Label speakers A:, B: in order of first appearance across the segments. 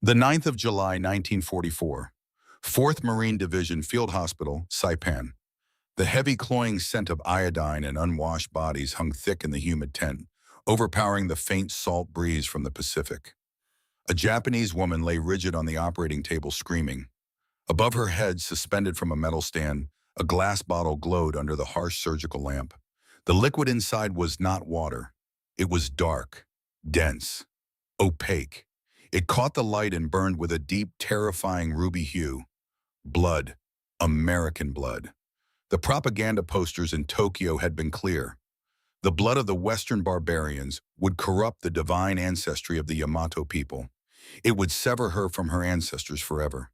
A: The 9th of July, 1944. 4th Marine Division Field Hospital, Saipan. The heavy cloying scent of iodine and unwashed bodies hung thick in the humid tent, overpowering the faint salt breeze from the Pacific. A Japanese woman lay rigid on the operating table screaming. Above her head, suspended from a metal stand, a glass bottle glowed under the harsh surgical lamp. The liquid inside was not water. It was dark, dense, opaque. It caught the light and burned with a deep, terrifying ruby hue. Blood. American blood. The propaganda posters in Tokyo had been clear. The blood of the Western barbarians would corrupt the divine ancestry of the Yamato people. It would sever her from her ancestors forever.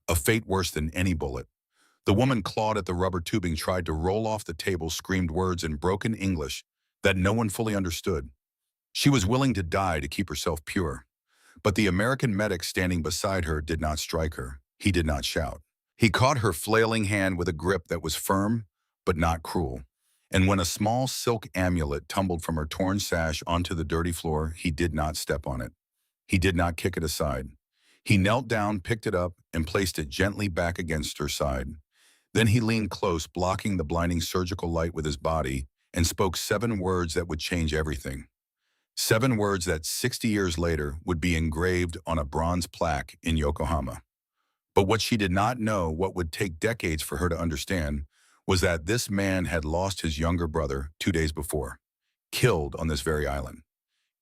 A: A fate worse than any bullet. The woman clawed at the rubber tubing, tried to roll off the table, screamed words in broken English that no one fully understood. She was willing to die to keep herself pure. But the American medic standing beside her did not strike her. He did not shout. He caught her flailing hand with a grip that was firm, but not cruel. And when a small silk amulet tumbled from her torn sash onto the dirty floor, he did not step on it. He did not kick it aside. He knelt down, picked it up, and placed it gently back against her side. Then he leaned close, blocking the blinding surgical light with his body, and spoke 7 words that would change everything. 7 words that 60 years later would be engraved on a bronze plaque in Yokohama. But what she did not know, what would take decades for her to understand, was that this man had lost his younger brother 2 days before, killed on this very island,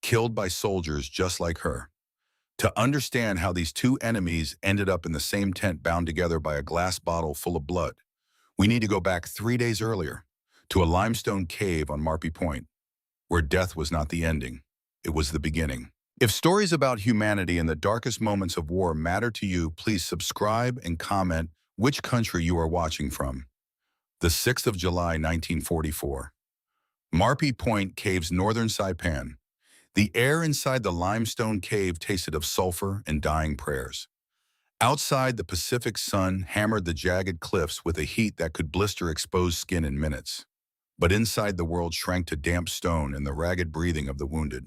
A: killed by soldiers just like her. To understand how these 2 enemies ended up in the same tent bound together by a glass bottle full of blood, we need to go back 3 days earlier to a limestone cave on Marpy Point, where death was not the ending, it was the beginning. If stories about humanity in the darkest moments of war matter to you, please subscribe and comment which country you are watching from. The 6th of July, 1944. Marpy Point Caves, northern Saipan. The air inside the limestone cave tasted of sulfur and dying prayers. Outside, the Pacific sun hammered the jagged cliffs with a heat that could blister exposed skin in minutes. But inside, the world shrank to damp stone and the ragged breathing of the wounded.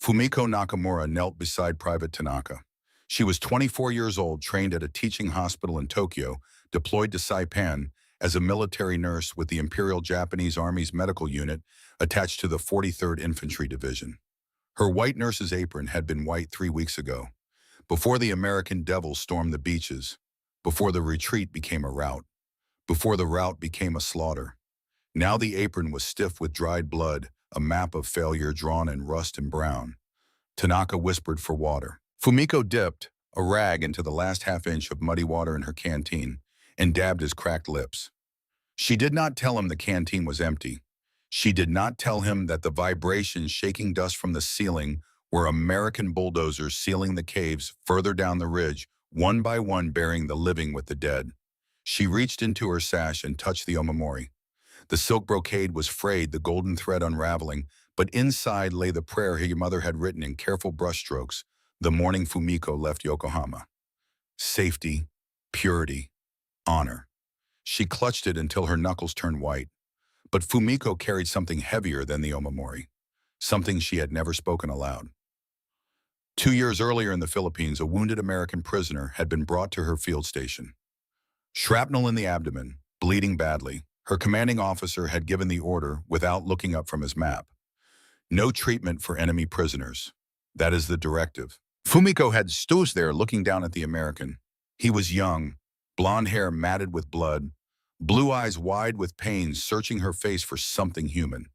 A: Fumiko Nakamura knelt beside Private Tanaka. She was 24 years old, trained at a teaching hospital in Tokyo, deployed to Saipan as a military nurse with the Imperial Japanese Army's medical unit attached to the 43rd Infantry Division. Her white nurse's apron had been white 3 weeks ago, before the American devils stormed the beaches, before the retreat became a rout, before the rout became a slaughter. Now the apron was stiff with dried blood, a map of failure drawn in rust and brown. Tanaka whispered for water. Fumiko dipped a rag into the last half-inch of muddy water in her canteen and dabbed his cracked lips. She did not tell him the canteen was empty. She did not tell him that the vibrations shaking dust from the ceiling were American bulldozers sealing the caves further down the ridge, one by one burying the living with the dead. She reached into her sash and touched the omamori. The silk brocade was frayed, the golden thread unraveling, but inside lay the prayer her mother had written in careful brushstrokes the morning Fumiko left Yokohama. Safety, purity, honor. She clutched it until her knuckles turned white. But Fumiko carried something heavier than the omamori, something she had never spoken aloud. 2 years earlier in the Philippines, a wounded American prisoner had been brought to her field station. Shrapnel in the abdomen, bleeding badly. Her commanding officer had given the order without looking up from his map. No treatment for enemy prisoners. That is the directive. Fumiko had stood there looking down at the American. He was young, blonde hair matted with blood, blue eyes wide with pain, searching her face for something human.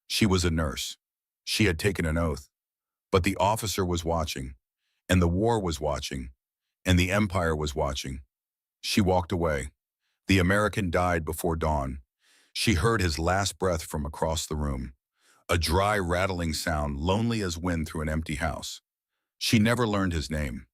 A: She was a nurse. She had taken an oath. But the officer was watching, and the war was watching, and the empire was watching. She walked away. The American died before dawn. She heard his last breath from across the room, a dry, rattling sound, lonely as wind through an empty house. She never learned his name,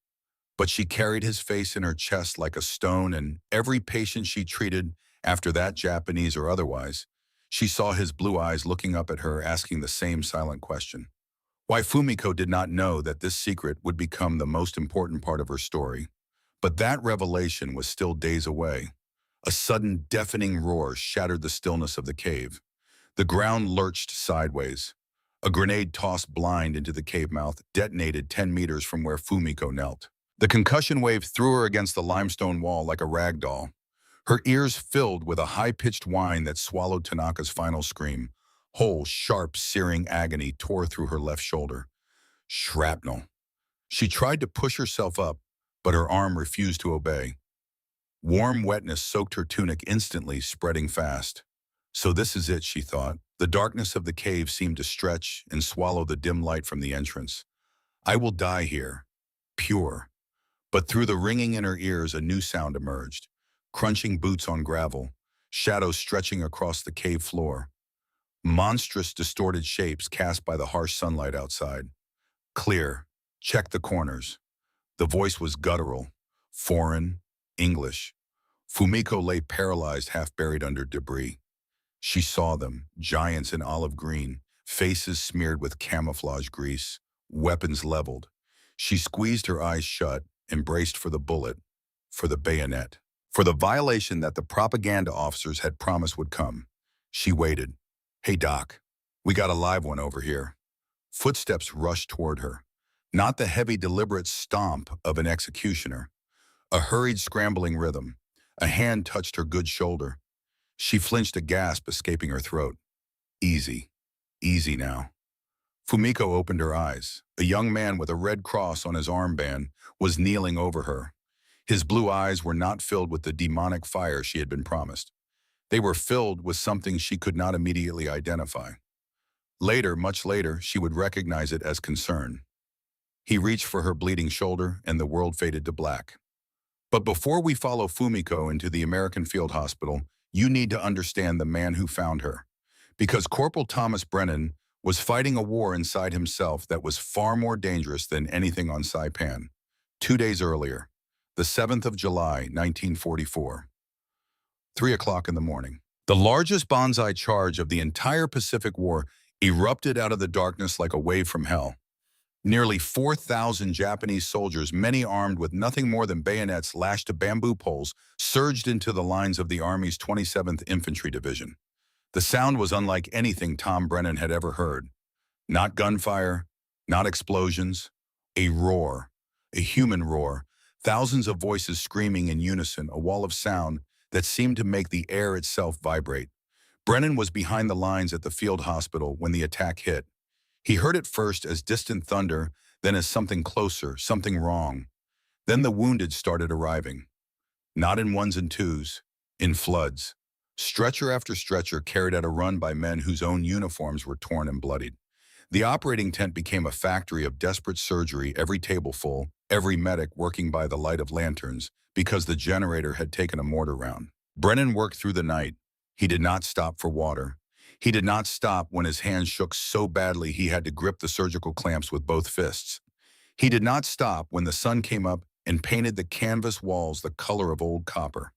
A: but she carried his face in her chest like a stone, and every patient she treated, after that, Japanese or otherwise, she saw his blue eyes looking up at her, asking the same silent question. Why Fumiko did not know that this secret would become the most important part of her story. But that revelation was still days away. A sudden, deafening roar shattered the stillness of the cave. The ground lurched sideways. A grenade tossed blind into the cave mouth detonated 10 meters from where Fumiko knelt. The concussion wave threw her against the limestone wall like a rag doll, her ears filled with a high-pitched whine that swallowed Tanaka's final scream. Whole, sharp, searing agony tore through her left shoulder. Shrapnel. She tried to push herself up, but her arm refused to obey. Warm wetness soaked her tunic instantly, spreading fast. So this is it, she thought. The darkness of the cave seemed to stretch and swallow the dim light from the entrance. I will die here. Pure. But through the ringing in her ears, a new sound emerged. Crunching boots on gravel, shadows stretching across the cave floor. Monstrous, distorted shapes cast by the harsh sunlight outside. Clear. Check the corners. The voice was guttural, foreign, English. Fumiko lay paralyzed, half buried under debris. She saw them, giants in olive green, faces smeared with camouflage grease, weapons leveled. She squeezed her eyes shut and braced for the bullet, for the bayonet, for the violation that the propaganda officers had promised would come. She waited. Hey, Doc, we got a live one over here. Footsteps rushed toward her. Not the heavy, deliberate stomp of an executioner. A hurried, scrambling rhythm. A hand touched her good shoulder. She flinched, a gasp escaping her throat. Easy. Easy now. Fumiko opened her eyes. A young man with a red cross on his armband was kneeling over her. His blue eyes were not filled with the demonic fire she had been promised. They were filled with something she could not immediately identify. Later, much later, she would recognize it as concern. He reached for her bleeding shoulder, and the world faded to black. But before we follow Fumiko into the American Field Hospital, you need to understand the man who found her. Because Corporal Thomas Brennan was fighting a war inside himself that was far more dangerous than anything on Saipan. 2 days earlier, the 7th of July, 1944. 3 o'clock in the morning. The largest banzai charge of the entire Pacific War erupted out of the darkness like a wave from hell. Nearly 4,000 Japanese soldiers, many armed with nothing more than bayonets lashed to bamboo poles, surged into the lines of the Army's 27th Infantry Division. The sound was unlike anything Tom Brennan had ever heard. Not gunfire, not explosions, a roar, a human roar, thousands of voices screaming in unison, a wall of sound that seemed to make the air itself vibrate. Brennan was behind the lines at the field hospital when the attack hit. He heard it first as distant thunder, then as something closer, something wrong. Then the wounded started arriving. Not in ones and twos, in floods. Stretcher after stretcher carried at a run by men whose own uniforms were torn and bloodied. The operating tent became a factory of desperate surgery, every table full, every medic working by the light of lanterns, because the generator had taken a mortar round. Brennan worked through the night. He did not stop for water. He did not stop when his hands shook so badly he had to grip the surgical clamps with both fists. He did not stop when the sun came up and painted the canvas walls the color of old copper.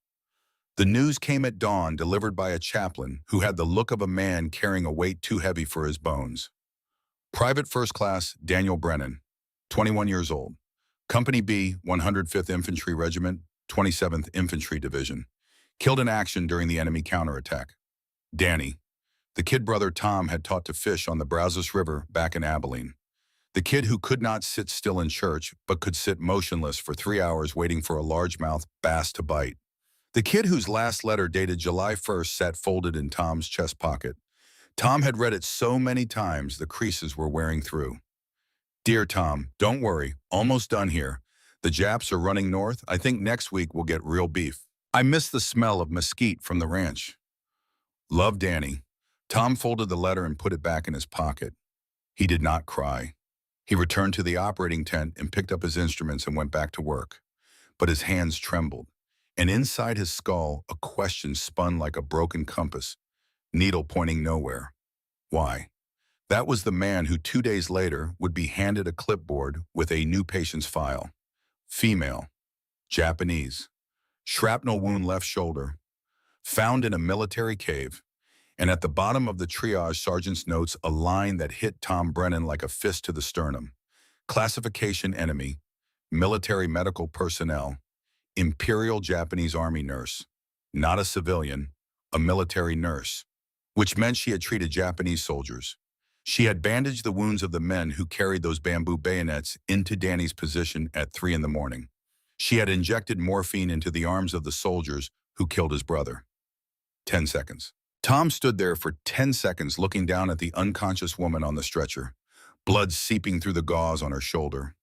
A: The news came at dawn, delivered by a chaplain who had the look of a man carrying a weight too heavy for his bones. Private First Class Daniel Brennan, 21 years old. Company B, 105th Infantry Regiment, 27th Infantry Division. Killed in action during the enemy counterattack. Danny. The kid brother Tom had taught to fish on the Brazos River back in Abilene. The kid who could not sit still in church, but could sit motionless for 3 hours waiting for a largemouth bass to bite. The kid whose last letter dated July 1st sat folded in Tom's chest pocket. Tom had read it so many times the creases were wearing through. Dear Tom, don't worry, almost done here. The Japs are running north. I think next week we'll get real beef. I miss the smell of mesquite from the ranch. Love, Danny. Tom folded the letter and put it back in his pocket. He did not cry. He returned to the operating tent and picked up his instruments and went back to work. But his hands trembled, and inside his skull a question spun like a broken compass, needle pointing nowhere. Why? That was the man who 2 days later would be handed a clipboard with a new patient's file. Female. Japanese. Shrapnel wound left shoulder. Found in a military cave. And at the bottom of the triage sergeant's notes, a line that hit Tom Brennan like a fist to the sternum. Classification enemy, military medical personnel, Imperial Japanese Army nurse, not a civilian, a military nurse, which meant she had treated Japanese soldiers. She had bandaged the wounds of the men who carried those bamboo bayonets into Danny's position at 3 in the morning. She had injected morphine into the arms of the soldiers who killed his brother. 10 seconds. Tom stood there for 10 seconds looking down at the unconscious woman on the stretcher, blood seeping through the gauze on her shoulder,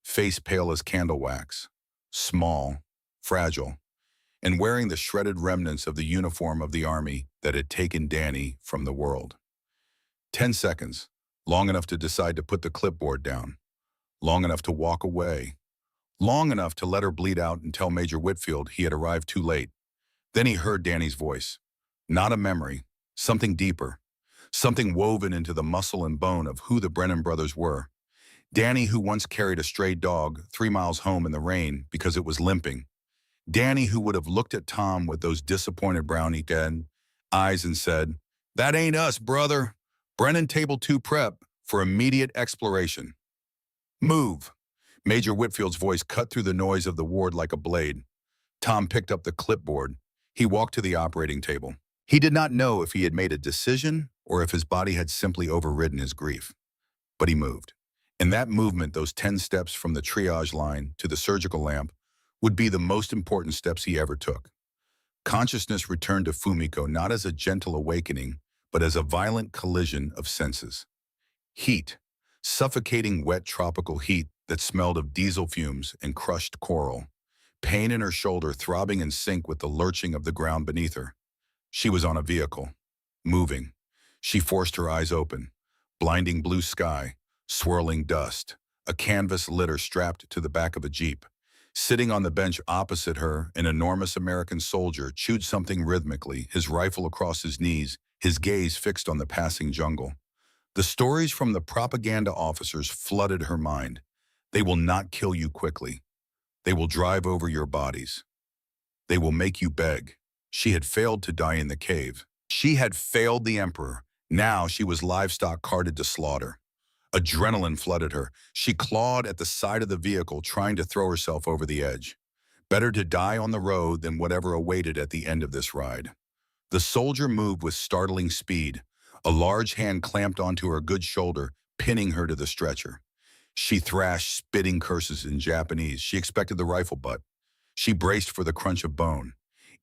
A: face pale as candle wax, small, fragile, and wearing the shredded remnants of the uniform of the army that had taken Danny from the world. 10 seconds, long enough to decide to put the clipboard down, long enough to walk away, long enough to let her bleed out and tell Major Whitfield he had arrived too late. Then he heard Danny's voice. Not a memory, something deeper, something woven into the muscle and bone of who the Brennan brothers were. Danny, who once carried a stray dog 3 miles home in the rain because it was limping. Danny, who would have looked at Tom with those disappointed brown-eyed eyes and said, "That ain't us, brother. Brennan Table 2 prep for immediate exploration." "Move." Major Whitfield's voice cut through the noise of the ward like a blade. Tom picked up the clipboard. He walked to the operating table. He did not know if he had made a decision or if his body had simply overridden his grief. But he moved. In that movement, those 10 steps from the triage line to the surgical lamp would be the most important steps he ever took. Consciousness returned to Fumiko not as a gentle awakening, but as a violent collision of senses. Heat, suffocating wet tropical heat that smelled of diesel fumes and crushed coral. Pain in her shoulder throbbing in sync with the lurching of the ground beneath her. She was on a vehicle, moving. She forced her eyes open. Blinding blue sky, swirling dust, a canvas litter strapped to the back of a jeep. Sitting on the bench opposite her, an enormous American soldier chewed something rhythmically, his rifle across his knees, his gaze fixed on the passing jungle. The stories from the propaganda officers flooded her mind. They will not kill you quickly. They will drive over your bodies. They will make you beg. She had failed to die in the cave. She had failed the Emperor. Now she was livestock carted to slaughter. Adrenaline flooded her. She clawed at the side of the vehicle, trying to throw herself over the edge. Better to die on the road than whatever awaited at the end of this ride. The soldier moved with startling speed. A large hand clamped onto her good shoulder, pinning her to the stretcher. She thrashed, spitting curses in Japanese. She expected the rifle butt. She braced for the crunch of bone.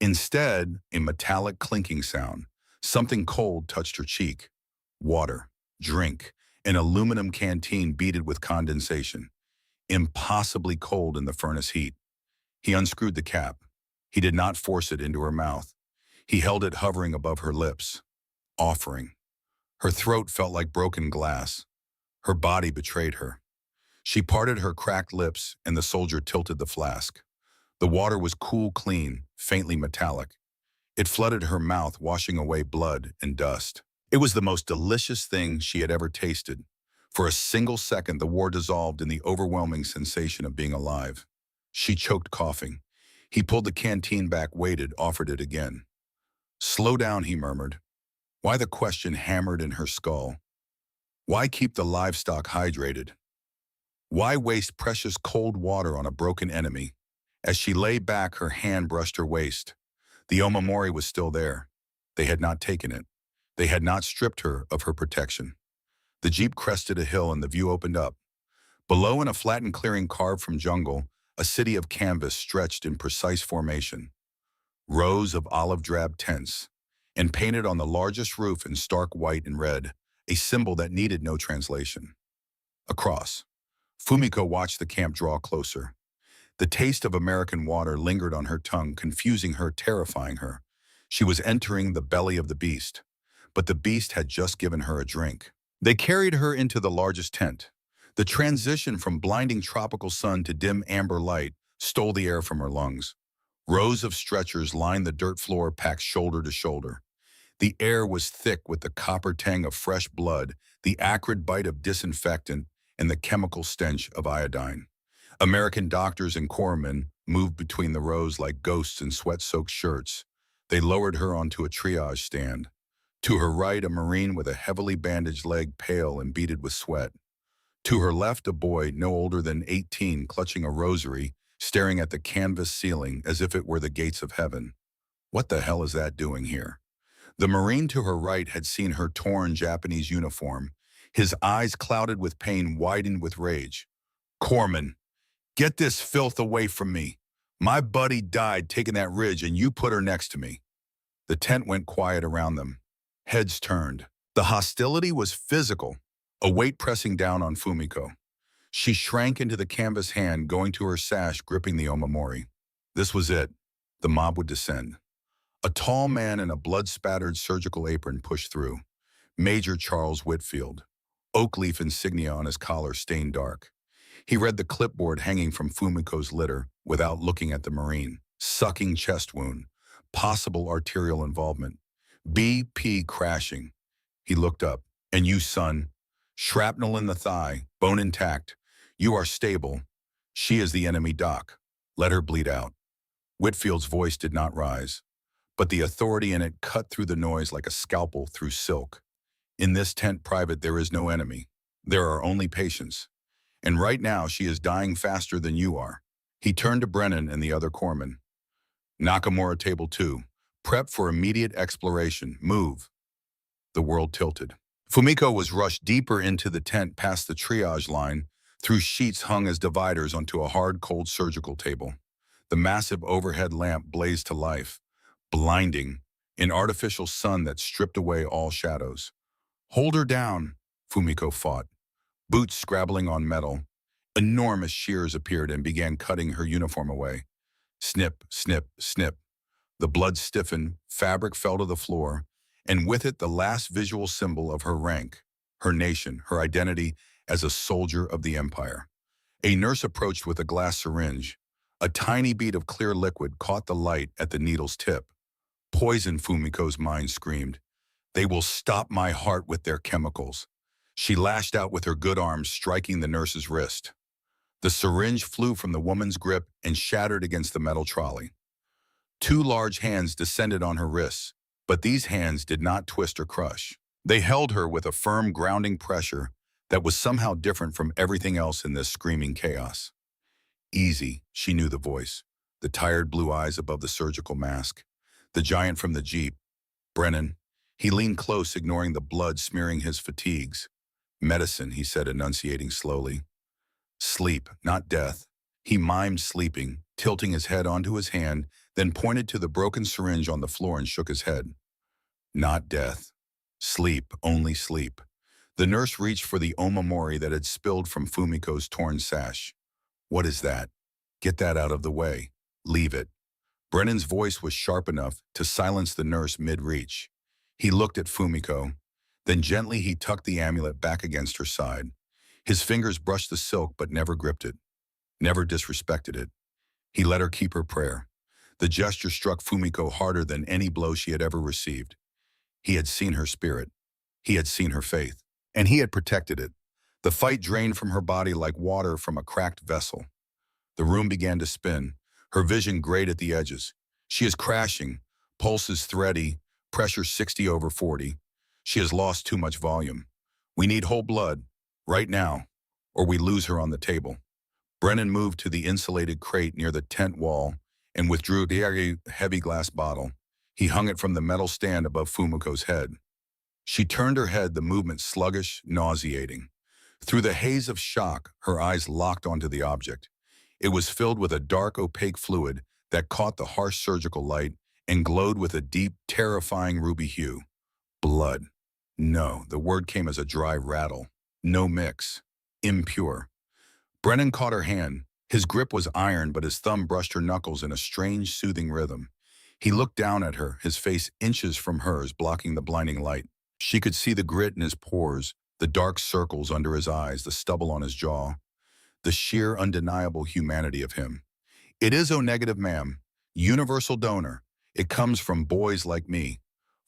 A: Instead, a metallic clinking sound. Something cold touched her cheek. Water. Drink. An aluminum canteen beaded with condensation. Impossibly cold in the furnace heat. He unscrewed the cap. He did not force it into her mouth. He held it hovering above her lips. Offering. Her throat felt like broken glass. Her body betrayed her. She parted her cracked lips, and the soldier tilted the flask. The water was cool, clean, faintly metallic. It flooded her mouth, washing away blood and dust. It was the most delicious thing she had ever tasted. For a single second, the war dissolved in the overwhelming sensation of being alive. She choked, coughing. He pulled the canteen back, waited, offered it again. "Slow down," he murmured. Why the question hammered in her skull? Why keep the livestock hydrated? Why waste precious cold water on a broken enemy? As she lay back, her hand brushed her waist. The omamori was still there. They had not taken it. They had not stripped her of her protection. The jeep crested a hill and the view opened up. Below, in a flattened clearing carved from jungle, a city of canvas stretched in precise formation. Rows of olive-drab tents, and painted on the largest roof in stark white and red, a symbol that needed no translation. A cross. Fumiko watched the camp draw closer. The taste of American water lingered on her tongue, confusing her, terrifying her. She was entering the belly of the beast, but the beast had just given her a drink. They carried her into the largest tent. The transition from blinding tropical sun to dim amber light stole the air from her lungs. Rows of stretchers lined the dirt floor, packed shoulder to shoulder. The air was thick with the copper tang of fresh blood, the acrid bite of disinfectant, and the chemical stench of iodine. American doctors and corpsmen moved between the rows like ghosts in sweat-soaked shirts. They lowered her onto a triage stand. To her right, a Marine with a heavily bandaged leg, pale and beaded with sweat. To her left, a boy no older than 18, clutching a rosary, staring at the canvas ceiling as if it were the gates of heaven. What the hell is that doing here? The Marine to her right had seen her torn Japanese uniform. His eyes, clouded with pain, widened with rage. "Corman, get this filth away from me. My buddy died taking that ridge and you put her next to me." The tent went quiet around them. Heads turned. The hostility was physical, a weight pressing down on Fumiko. She shrank into the canvas hand, going to her sash, gripping the omamori. This was it. The mob would descend. A tall man in a blood-spattered surgical apron pushed through. Major Charles Whitfield. Oak leaf insignia on his collar stained dark. He read the clipboard hanging from Fumiko's litter without looking at the Marine. Sucking chest wound. Possible arterial involvement. BP crashing. He looked up. "And you, son? Shrapnel in the thigh, bone intact. You are stable. She is the enemy, Doc. Let her bleed out." Whitfield's voice did not rise, but the authority in it cut through the noise like a scalpel through silk. "In this tent, Private, there is no enemy. There are only patients. And right now, she is dying faster than you are." He turned to Brennan and the other corpsmen. "Nakamura, table 2. Prep for immediate exploration. Move." The world tilted. Fumiko was rushed deeper into the tent past the triage line, through sheets hung as dividers onto a hard, cold surgical table. The massive overhead lamp blazed to life, blinding, an artificial sun that stripped away all shadows. "Hold her down," Fumiko fought. Boots scrabbling on metal, enormous shears appeared and began cutting her uniform away. Snip, snip, snip. The blood stiffened, fabric fell to the floor, and with it the last visual symbol of her rank, her nation, her identity as a soldier of the Empire. A nurse approached with a glass syringe. A tiny bead of clear liquid caught the light at the needle's tip. "Poison," Fumiko's mind screamed. "They will stop my heart with their chemicals." She lashed out with her good arm, striking the nurse's wrist. The syringe flew from the woman's grip and shattered against the metal trolley. Two large hands descended on her wrists, but these hands did not twist or crush. They held her with a firm, grounding pressure that was somehow different from everything else in this screaming chaos. "Easy," she knew the voice, the tired blue eyes above the surgical mask. The giant from the jeep. "Brennan." He leaned close, ignoring the blood smearing his fatigues. "Medicine," he said, enunciating slowly. "Sleep, not death." He mimed sleeping, tilting his head onto his hand, then pointed to the broken syringe on the floor and shook his head. "Not death. Sleep, only sleep." The nurse reached for the omamori that had spilled from Fumiko's torn sash. "What is that? Get that out of the way. Leave it." Brennan's voice was sharp enough to silence the nurse mid-reach. He looked at Fumiko. Then gently he tucked the amulet back against her side. His fingers brushed the silk but never gripped it, never disrespected it. He let her keep her prayer. The gesture struck Fumiko harder than any blow she had ever received. He had seen her spirit. He had seen her faith. And he had protected it. The fight drained from her body like water from a cracked vessel. The room began to spin, her vision grayed at the edges. She is crashing, pulses thready, pressure 60/40. She has lost too much volume. We need whole blood, right now, or we lose her on the table. Brennan moved to the insulated crate near the tent wall and withdrew the heavy glass bottle. He hung it from the metal stand above Fumiko's head. She turned her head, the movement sluggish, nauseating. Through the haze of shock, her eyes locked onto the object. It was filled with a dark, opaque fluid that caught the harsh surgical light and glowed with a deep, terrifying ruby hue. Blood. No, the word came as a dry rattle. No mix. Impure. Brennan caught her hand. His grip was iron, but his thumb brushed her knuckles in a strange, soothing rhythm. He looked down at her, his face inches from hers, blocking the blinding light. She could see the grit in his pores, the dark circles under his eyes, the stubble on his jaw, the sheer, undeniable humanity of him. "It is O-negative, ma'am. Universal donor. It comes from boys like me.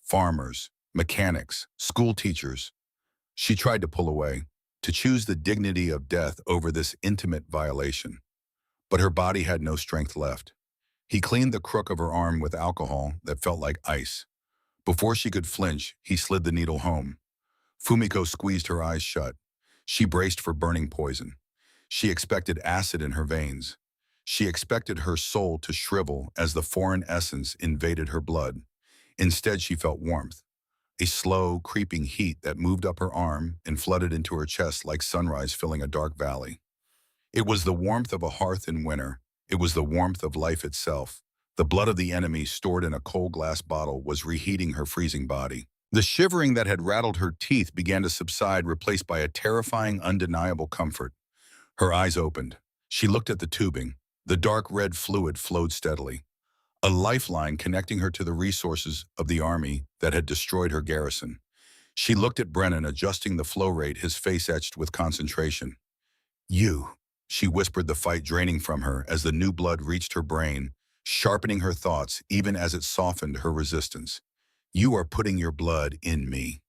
A: Farmers, mechanics, school teachers." She tried to pull away, to choose the dignity of death over this intimate violation. But her body had no strength left. He cleaned the crook of her arm with alcohol that felt like ice. Before she could flinch, he slid the needle home. Fumiko squeezed her eyes shut. She braced for burning poison. She expected acid in her veins. She expected her soul to shrivel as the foreign essence invaded her blood. Instead, she felt warmth. a slow, creeping heat that moved up her arm and flooded into her chest like sunrise filling a dark valley. It was the warmth of a hearth in winter. It was the warmth of life itself. The blood of the enemy stored in a cold glass bottle was reheating her freezing body. The shivering that had rattled her teeth began to subside, replaced by a terrifying, undeniable comfort. Her eyes opened. She looked at the tubing. The dark red fluid flowed steadily, a lifeline connecting her to the resources of the army that had destroyed her garrison. She looked at Brennan, adjusting the flow rate, his face etched with concentration. You, she whispered, the fight draining from her as the new blood reached her brain, sharpening her thoughts even as it softened her resistance. You are putting your blood in me.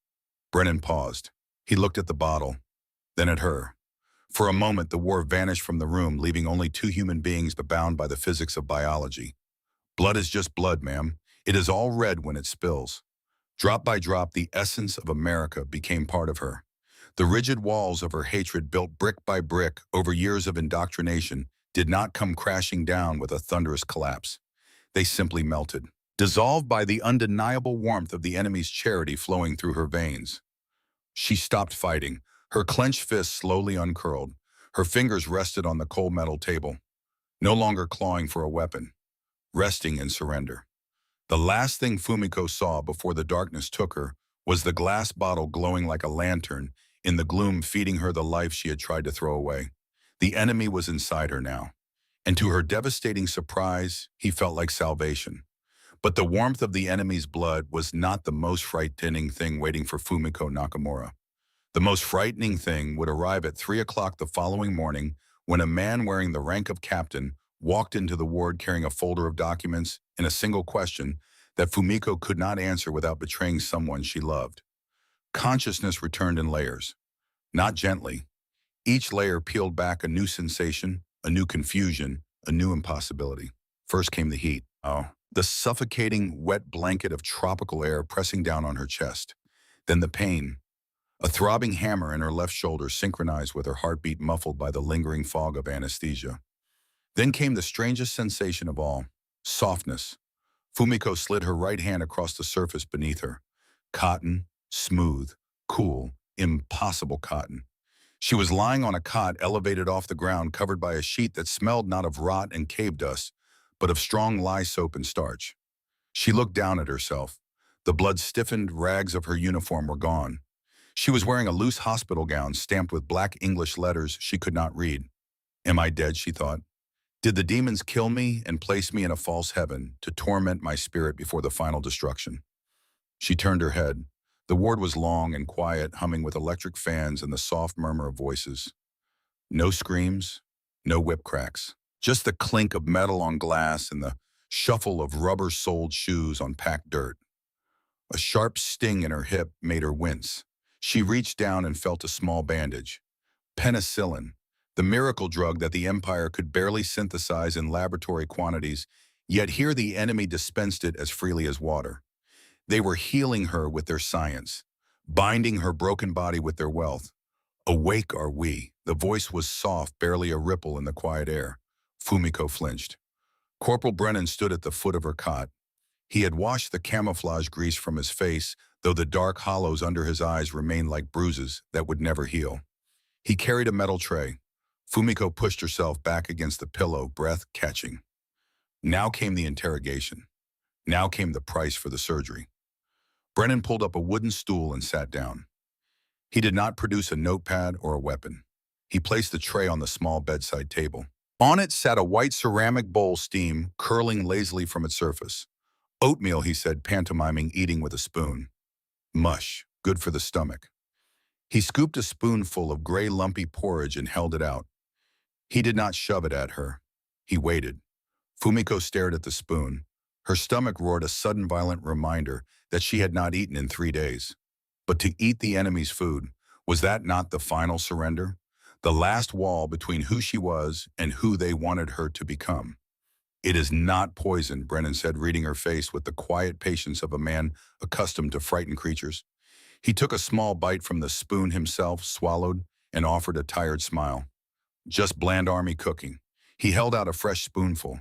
A: Brennan paused. He looked at the bottle, then at her. For a moment, the war vanished from the room, leaving only two human beings bound by the physics of biology. Blood is just blood, ma'am. It is all red when it spills. Drop by drop, the essence of America became part of her. The rigid walls of her hatred, built brick by brick over years of indoctrination, did not come crashing down with a thunderous collapse. They simply melted, dissolved by the undeniable warmth of the enemy's charity flowing through her veins. She stopped fighting. Her clenched fists slowly uncurled. Her fingers rested on the cold metal table, no longer clawing for a weapon, resting in surrender. The last thing Fumiko saw before the darkness took her was the glass bottle glowing like a lantern in the gloom, feeding her the life she had tried to throw away. The enemy was inside her now, and to her devastating surprise, he felt like salvation. But the warmth of the enemy's blood was not the most frightening thing waiting for Fumiko Nakamura. The most frightening thing would arrive at 3 o'clock the following morning when a man wearing the rank of captain walked into the ward carrying a folder of documents and a single question that Fumiko could not answer without betraying someone she loved. Consciousness returned in layers, not gently. Each layer peeled back a new sensation, a new confusion, a new impossibility. First came the heat. The suffocating, wet blanket of tropical air pressing down on her chest. Then the pain. A throbbing hammer in her left shoulder synchronized with her heartbeat muffled by the lingering fog of anesthesia. Then came the strangest sensation of all, softness. Fumiko slid her right hand across the surface beneath her. Cotton, smooth, cool, impossible cotton. She was lying on a cot elevated off the ground, covered by a sheet that smelled not of rot and cave dust, but of strong lye soap and starch. She looked down at herself. The blood-stiffened rags of her uniform were gone. She was wearing a loose hospital gown stamped with black English letters she could not read. Am I dead, she thought. Did the demons kill me and place me in a false heaven to torment my spirit before the final destruction? She turned her head. The ward was long and quiet, humming with electric fans and the soft murmur of voices. No screams, no whip cracks. Just the clink of metal on glass and the shuffle of rubber-soled shoes on packed dirt. A sharp sting in her hip made her wince. She reached down and felt a small bandage. Penicillin, the miracle drug that the Empire could barely synthesize in laboratory quantities, yet here the enemy dispensed it as freely as water. They were healing her with their science, binding her broken body with their wealth. Awake are we. The voice was soft, barely a ripple in the quiet air. Fumiko flinched. Corporal Brennan stood at the foot of her cot. He had washed the camouflage grease from his face, though the dark hollows under his eyes remained like bruises that would never heal. He carried a metal tray. Fumiko pushed herself back against the pillow, breath catching. Now came the interrogation. Now came the price for the surgery. Brennan pulled up a wooden stool and sat down. He did not produce a notepad or a weapon. He placed the tray on the small bedside table. On it sat a white ceramic bowl, steam curling lazily from its surface. Oatmeal, he said, pantomiming eating with a spoon. Mush, good for the stomach. He scooped a spoonful of gray lumpy porridge and held it out. He did not shove it at her. He waited. Fumiko stared at the spoon. Her stomach roared, a sudden violent reminder that she had not eaten in 3 days. But to eat the enemy's food, was that not the final surrender? The last wall between who she was and who they wanted her to become. It is not poison, Brennan said, reading her face with the quiet patience of a man accustomed to frightened creatures. He took a small bite from the spoon himself, swallowed, and offered a tired smile. Just bland army cooking. He held out a fresh spoonful.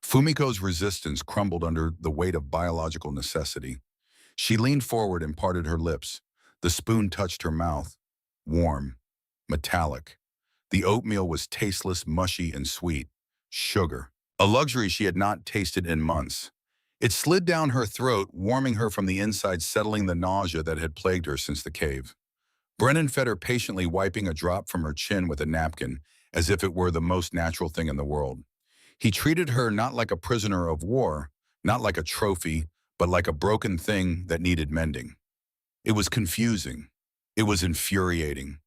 A: Fumiko's resistance crumbled under the weight of biological necessity. She leaned forward and parted her lips. The spoon touched her mouth. Warm. Metallic. The oatmeal was tasteless, mushy, and sweet. Sugar. A luxury she had not tasted in months. It slid down her throat, warming her from the inside, settling the nausea that had plagued her since the cave. Brennan fed her patiently, wiping a drop from her chin with a napkin, as if it were the most natural thing in the world. He treated her not like a prisoner of war, not like a trophy, but like a broken thing that needed mending. It was confusing. It was infuriating.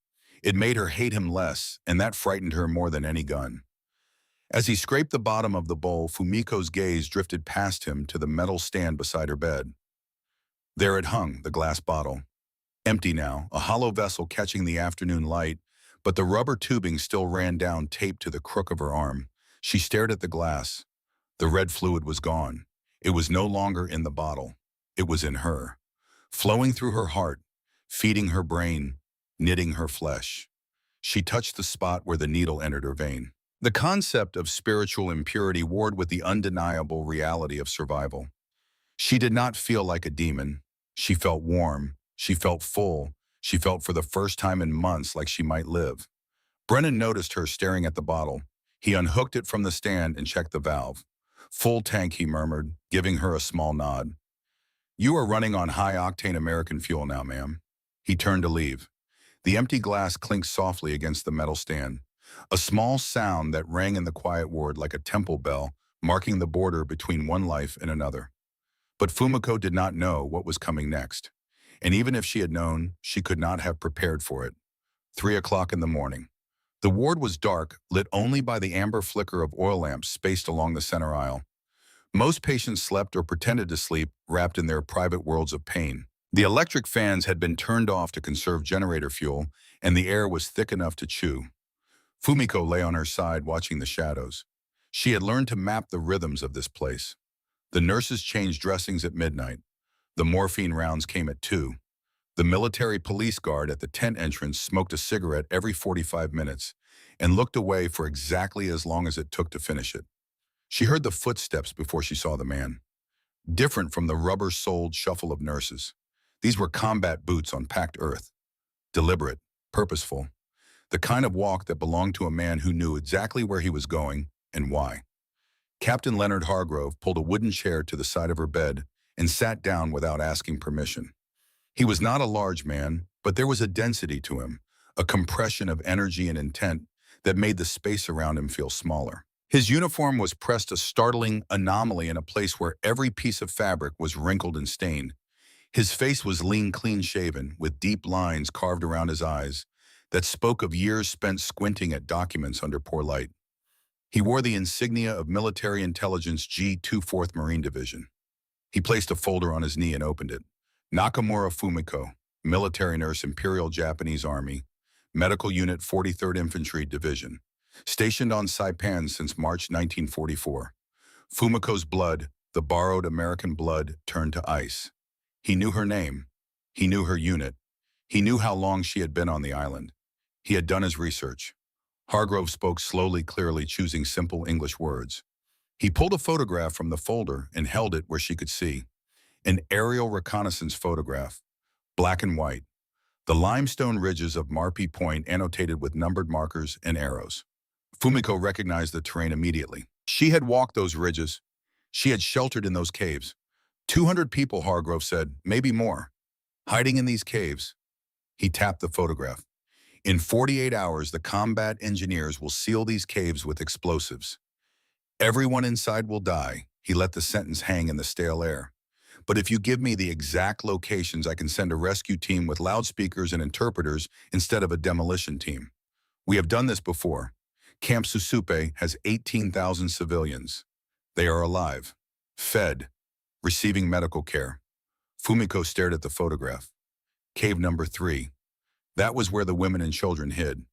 A: It made her hate him less, and that frightened her more than any gun. As he scraped the bottom of the bowl, Fumiko's gaze drifted past him to the metal stand beside her bed. There it hung, the glass bottle. Empty now, a hollow vessel catching the afternoon light, but the rubber tubing still ran down, taped to the crook of her arm. She stared at the glass. The red fluid was gone. It was no longer in the bottle. It was in her, flowing through her heart, feeding her brain, knitting her flesh. She touched the spot where the needle entered her vein. The concept of spiritual impurity warred with the undeniable reality of survival. She did not feel like a demon. She felt warm. She felt full. She felt for the first time in months like she might live. Brennan noticed her staring at the bottle. He unhooked it from the stand and checked the valve. Full tank, he murmured, giving her a small nod. You are running on high-octane American fuel now, ma'am. He turned to leave. The empty glass clinked softly against the metal stand. A small sound that rang in the quiet ward like a temple bell, marking the border between one life and another. But Fumiko did not know what was coming next. And even if she had known, she could not have prepared for it. 3 o'clock in the morning. The ward was dark, lit only by the amber flicker of oil lamps spaced along the center aisle. Most patients slept or pretended to sleep, wrapped in their private worlds of pain. The electric fans had been turned off to conserve generator fuel, and the air was thick enough to chew. Fumiko lay on her side, watching the shadows. She had learned to map the rhythms of this place. The nurses changed dressings at midnight. The morphine rounds came at 2. The military police guard at the tent entrance smoked a cigarette every 45 minutes and looked away for exactly as long as it took to finish it. She heard the footsteps before she saw the man. Different from the rubber-soled shuffle of nurses. These were combat boots on packed earth. Deliberate, purposeful. The kind of walk that belonged to a man who knew exactly where he was going and why. Captain Leonard Hargrove pulled a wooden chair to the side of her bed and sat down without asking permission. He was not a large man, but there was a density to him, a compression of energy and intent that made the space around him feel smaller. His uniform was pressed, a startling anomaly in a place where every piece of fabric was wrinkled and stained. His face was lean, clean-shaven, with deep lines carved around his eyes that spoke of years spent squinting at documents under poor light. He wore the insignia of Military Intelligence G2 4th Marine Division. He placed a folder on his knee and opened it. Nakamura Fumiko, military nurse, Imperial Japanese Army, Medical Unit 43rd Infantry Division, stationed on Saipan since March 1944. Fumiko's blood, the borrowed American blood, turned to ice. He knew her name. He knew her unit. He knew how long she had been on the island. He had done his research. Hargrove spoke slowly, clearly, choosing simple English words. He pulled a photograph from the folder and held it where she could see. An aerial reconnaissance photograph, black and white. The limestone ridges of Marpi Point annotated with numbered markers and arrows. Fumiko recognized the terrain immediately. She had walked those ridges. She had sheltered in those caves. 200 people, Hargrove said, maybe more, hiding in these caves. He tapped the photograph. In 48 hours, the combat engineers will seal these caves with explosives. Everyone inside will die. He let the sentence hang in the stale air. But if you give me the exact locations, I can send a rescue team with loudspeakers and interpreters instead of a demolition team. We have done this before. Camp Susupe has 18,000 civilians. They are alive, fed, receiving medical care. Fumiko stared at the photograph. Cave number 3. That was where the women and children hid.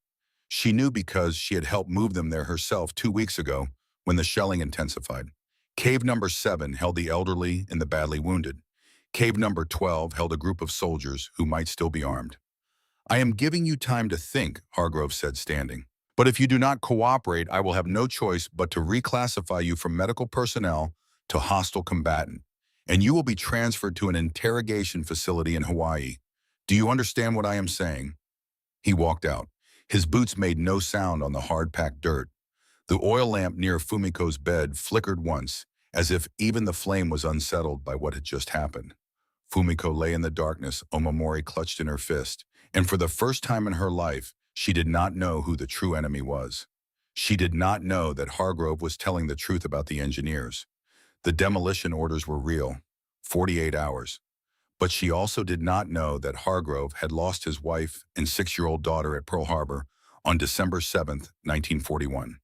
A: She knew because she had helped move them there herself 2 weeks ago when the shelling intensified. Cave number 7 held the elderly and the badly wounded. Cave number 12 held a group of soldiers who might still be armed. I am giving you time to think, Hargrove said, standing. But if you do not cooperate, I will have no choice but to reclassify you from medical personnel to hostile combatant. and you will be transferred to an interrogation facility in Hawaii. Do you understand what I am saying?" He walked out. His boots made no sound on the hard-packed dirt. The oil lamp near Fumiko's bed flickered once, as if even the flame was unsettled by what had just happened. Fumiko lay in the darkness, Omamori clutched in her fist, and for the first time in her life, she did not know who the true enemy was. She did not know that Hargrove was telling the truth about the engineers. The demolition orders were real, 48 hours. But she also did not know that Hargrove had lost his wife and 6-year-old daughter at Pearl Harbor on December 7, 1941.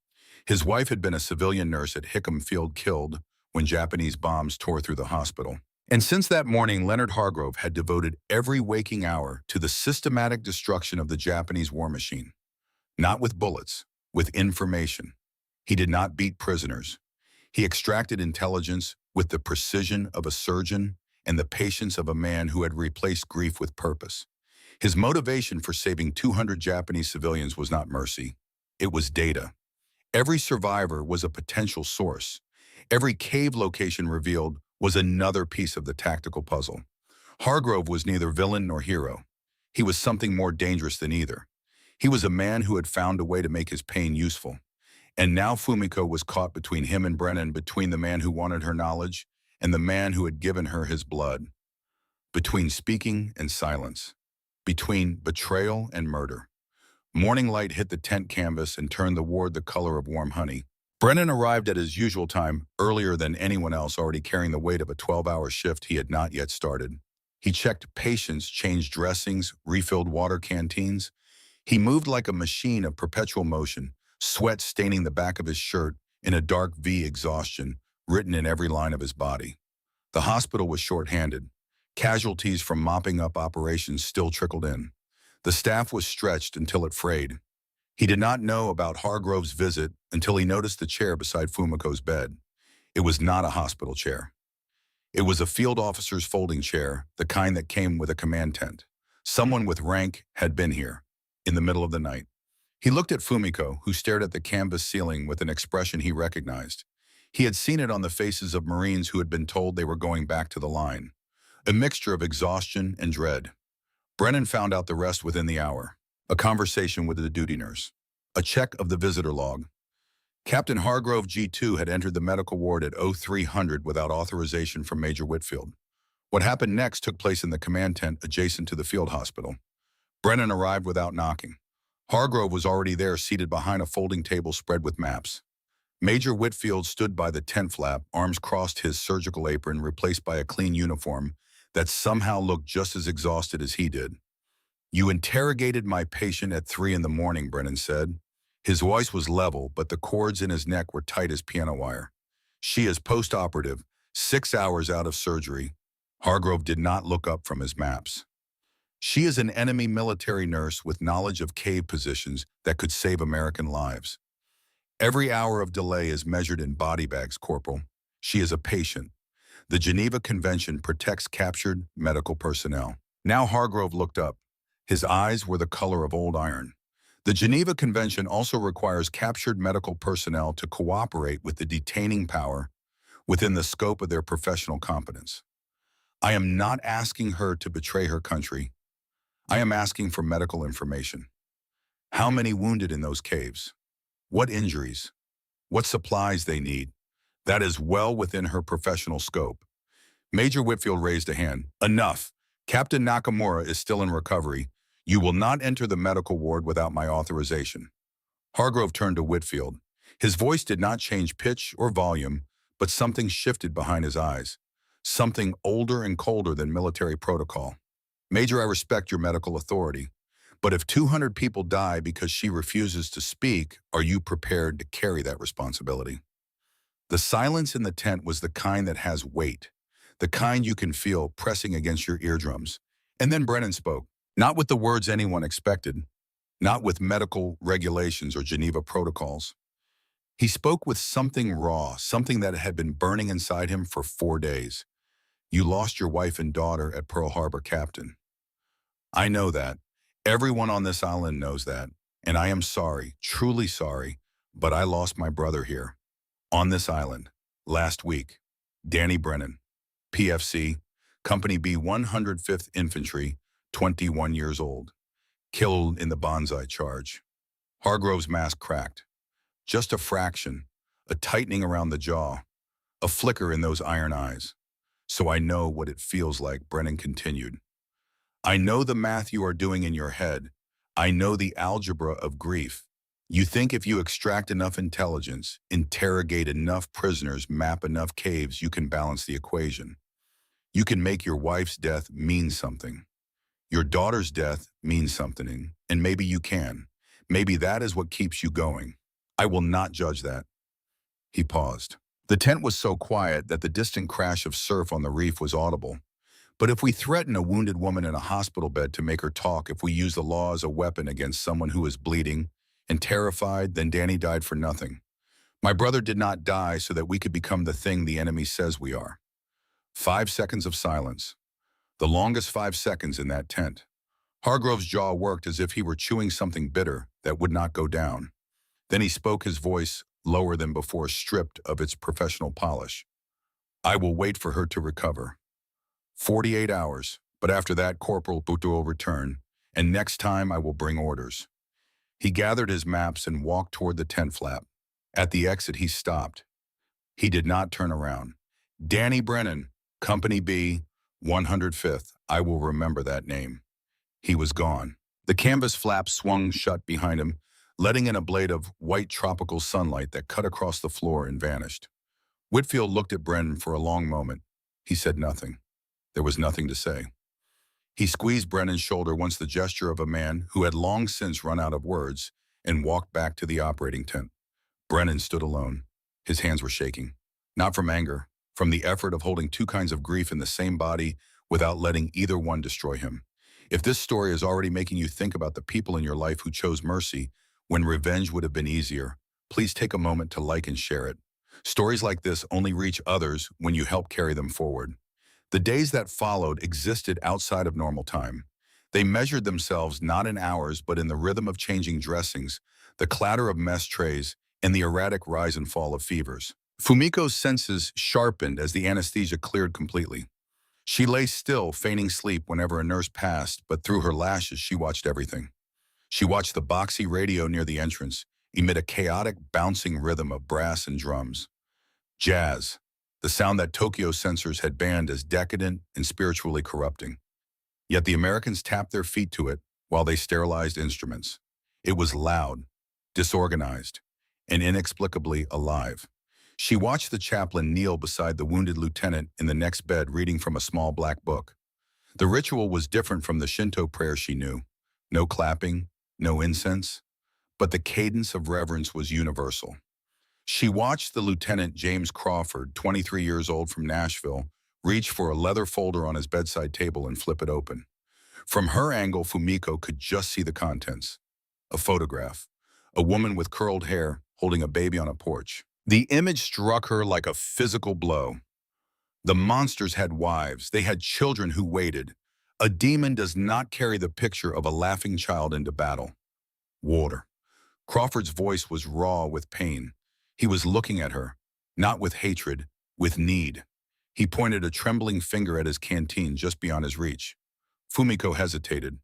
A: His wife had been a civilian nurse at Hickam Field, killed when Japanese bombs tore through the hospital. And since that morning, Leonard Hargrove had devoted every waking hour to the systematic destruction of the Japanese war machine. Not with bullets, with information. He did not beat prisoners. He extracted intelligence with the precision of a surgeon and the patience of a man who had replaced grief with purpose. His motivation for saving 200 Japanese civilians was not mercy. It was data. Every survivor was a potential source. Every cave location revealed was another piece of the tactical puzzle. Hargrove was neither villain nor hero. He was something more dangerous than either. He was a man who had found a way to make his pain useful. And now Fumiko was caught between him and Brennan, between the man who wanted her knowledge and the man who had given her his blood. Between speaking and silence. Between betrayal and murder. Morning light hit the tent canvas and turned the ward the color of warm honey. Brennan arrived at his usual time, earlier than anyone else, already carrying the weight of a 12-hour shift he had not yet started. He checked patients, changed dressings, refilled water canteens. He moved like a machine of perpetual motion, sweat staining the back of his shirt in a dark V, exhaustion written in every line of his body. The hospital was short-handed. Casualties from mopping up operations still trickled in. The staff was stretched until it frayed. He did not know about Hargrove's visit until he noticed the chair beside Fumiko's bed. It was not a hospital chair. It was a field officer's folding chair, the kind that came with a command tent. Someone with rank had been here, in the middle of the night. He looked at Fumiko, who stared at the canvas ceiling with an expression he recognized. He had seen it on the faces of Marines who had been told they were going back to the line. A mixture of exhaustion and dread. Brennan found out the rest within the hour. A conversation with the duty nurse. A check of the visitor log. Captain Hargrove G2 had entered the medical ward at 0300 without authorization from Major Whitfield. What happened next took place in the command tent adjacent to the field hospital. Brennan arrived without knocking. Hargrove was already there, seated behind a folding table spread with maps. Major Whitfield stood by the tent flap, arms crossed, his surgical apron replaced by a clean uniform that somehow looked just as exhausted as he did. "You interrogated my patient at 3 in the morning, Brennan said. His voice was level, but the cords in his neck were tight as piano wire. "She is post-operative, 6 hours out of surgery." Hargrove did not look up from his maps. "She is an enemy military nurse with knowledge of cave positions that could save American lives. Every hour of delay is measured in body bags, Corporal. She is a patient. The Geneva Convention protects captured medical personnel." Now Hargrove looked up. His eyes were the color of old iron. The Geneva Convention also requires captured medical personnel to cooperate with the detaining power within the scope of their professional competence. "I am not asking her to betray her country. I am asking for medical information. How many wounded in those caves? What injuries? What supplies they need? That is well within her professional scope." Major Whitfield raised a hand. "Enough. Captain Nakamura is still in recovery. You will not enter the medical ward without my authorization." Hargrove turned to Whitfield. His voice did not change pitch or volume, but something shifted behind his eyes. Something older and colder than military protocol. "Major, I respect your medical authority, but if 200 people die because she refuses to speak, are you prepared to carry that responsibility?" The silence in the tent was the kind that has weight, the kind you can feel pressing against your eardrums. And then Brennan spoke. Not with the words anyone expected, not with medical regulations or Geneva protocols. He spoke with something raw, something that had been burning inside him for 4 days. "You lost your wife and daughter at Pearl Harbor, Captain. I know that. Everyone on this island knows that. And I am sorry, truly sorry, but I lost my brother here, on this island, last week. Danny Brennan, PFC, Company B 105th Infantry, 21 years old. Killed in the bonsai charge. Hargrove's mask cracked. Just a fraction, a tightening around the jaw, a flicker in those iron eyes. So I know what it feels like, Brennan continued. I know the math you are doing in your head. I know the algebra of grief. You think if you extract enough intelligence, interrogate enough prisoners, map enough caves, you can balance the equation. You can make your wife's death mean something. Your daughter's death means something, and maybe you can. Maybe that is what keeps you going. I will not judge that. He paused. The tent was so quiet that the distant crash of surf on the reef was audible. But if we threaten a wounded woman in a hospital bed to make her talk, if we use the law as a weapon against someone who is bleeding and terrified, then Danny died for nothing. My brother did not die so that we could become the thing the enemy says we are. 5 seconds of silence. The longest 5 seconds in that tent. Hargrove's jaw worked as if he were chewing something bitter that would not go down. Then he spoke, his voice lower than before, stripped of its professional polish. I will wait for her to recover. 48 hours, but after that Corporal Butu will return, and next time I will bring orders. He gathered his maps and walked toward the tent flap. At the exit he stopped. He did not turn around. Danny Brennan, Company B, 105th. I will remember that name. He was gone. The canvas flap swung shut behind him, letting in a blade of white tropical sunlight that cut across the floor and vanished. Whitfield looked at Brennan for a long moment. He said nothing. There was nothing to say. He squeezed Brennan's shoulder, once the gesture of a man who had long since run out of words, and walked back to the operating tent. Brennan stood alone. His hands were shaking. Not from anger, from the effort of holding two kinds of grief in the same body without letting either one destroy him. If this story is already making you think about the people in your life who chose mercy when revenge would have been easier, please take a moment to like and share it. Stories like this only reach others when you help carry them forward. The days that followed existed outside of normal time. They measured themselves not in hours, but in the rhythm of changing dressings, the clatter of mess trays, and the erratic rise and fall of fevers. Fumiko's senses sharpened as the anesthesia cleared completely. She lay still, feigning sleep whenever a nurse passed, but through her lashes she watched everything. She watched the boxy radio near the entrance emit a chaotic, bouncing rhythm of brass and drums. Jazz, the sound that Tokyo censors had banned as decadent and spiritually corrupting. Yet the Americans tapped their feet to it while they sterilized instruments. It was loud, disorganized, and inexplicably alive. She watched the chaplain kneel beside the wounded lieutenant in the next bed, reading from a small black book. The ritual was different from the Shinto prayer she knew. No clapping, no incense, but the cadence of reverence was universal. She watched the Lieutenant James Crawford, 23 years old from Nashville, reach for a leather folder on his bedside table and flip it open. From her angle, Fumiko could just see the contents. A photograph. A woman with curled hair holding a baby on a porch. The image struck her like a physical blow. The monsters had wives. They had children who waited. A demon does not carry the picture of a laughing child into battle. Water. Crawford's voice was raw with pain. He was looking at her, not with hatred, with need. He pointed a trembling finger at his canteen just beyond his reach. Fumiko hesitated.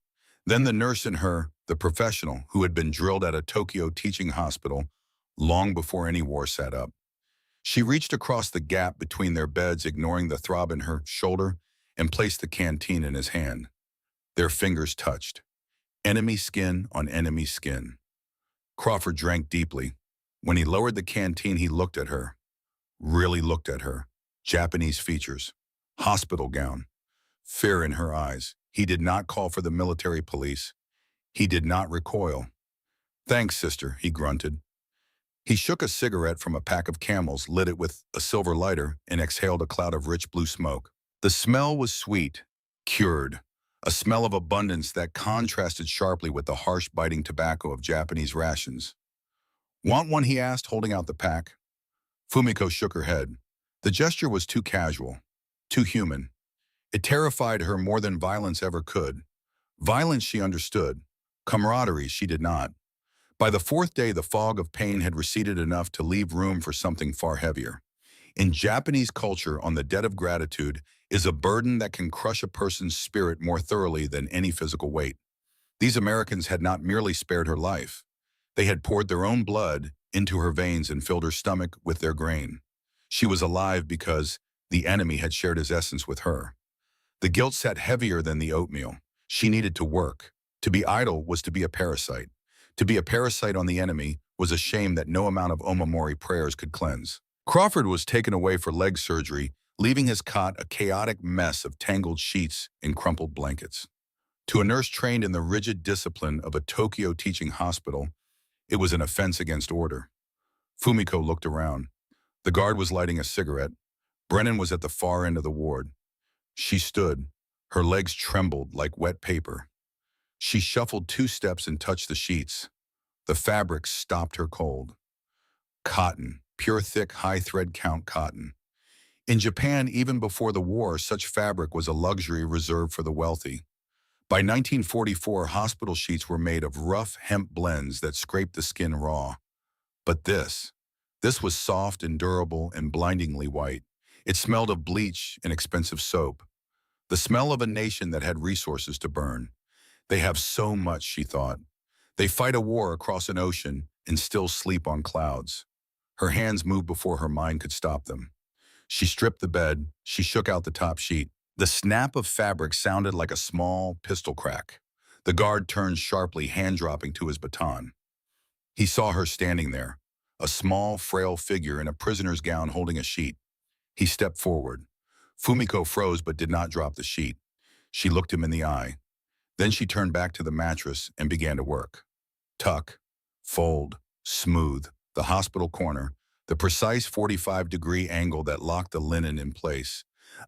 A: Then the nurse in her, the professional who had been drilled at a Tokyo teaching hospital long before any war sat up. She reached across the gap between their beds, ignoring the throb in her shoulder, and placed the canteen in his hand. Their fingers touched. Enemy skin on enemy skin. Crawford drank deeply. When he lowered the canteen, he looked at her. Really looked at her. Japanese features. Hospital gown. Fear in her eyes. He did not call for the military police. He did not recoil. Thanks, sister, he grunted. He shook a cigarette from a pack of Camels, lit it with a silver lighter, and exhaled a cloud of rich blue smoke. The smell was sweet, cured, a smell of abundance that contrasted sharply with the harsh, biting tobacco of Japanese rations. Want one, he asked, holding out the pack. Fumiko shook her head. The gesture was too casual, too human. It terrified her more than violence ever could. Violence she understood. Camaraderie she did not. By the fourth day, the fog of pain had receded enough to leave room for something far heavier. In Japanese culture, on the debt of gratitude, is a burden that can crush a person's spirit more thoroughly than any physical weight. These Americans had not merely spared her life. They had poured their own blood into her veins and filled her stomach with their grain. She was alive because the enemy had shared his essence with her. The guilt sat heavier than the oatmeal. She needed to work. To be idle was to be a parasite. To be a parasite on the enemy was a shame that no amount of Omamori prayers could cleanse. Crawford was taken away for leg surgery, leaving his cot a chaotic mess of tangled sheets and crumpled blankets. To a nurse trained in the rigid discipline of a Tokyo teaching hospital, it was an offense against order. Fumiko looked around. The guard was lighting a cigarette. Brennan was at the far end of the ward. She stood. Her legs trembled like wet paper. She shuffled 2 steps and touched the sheets. The fabric stopped her cold. Cotton, pure thick high thread count cotton. In Japan, even before the war, such fabric was a luxury reserved for the wealthy. By 1944, hospital sheets were made of rough hemp blends that scraped the skin raw. But this was soft and durable and blindingly white. It smelled of bleach and expensive soap. The smell of a nation that had resources to burn. They have so much, she thought. They fight a war across an ocean and still sleep on clouds. Her hands moved before her mind could stop them. She stripped the bed. She shook out the top sheet. The snap of fabric sounded like a small pistol crack. The guard turned sharply, hand-dropping to his baton. He saw her standing there, a small, frail figure in a prisoner's gown holding a sheet. He stepped forward. Fumiko froze but did not drop the sheet. She looked him in the eye. Then she turned back to the mattress and began to work. Tuck, fold, smooth, the hospital corner, the precise 45-degree angle that locked the linen in place.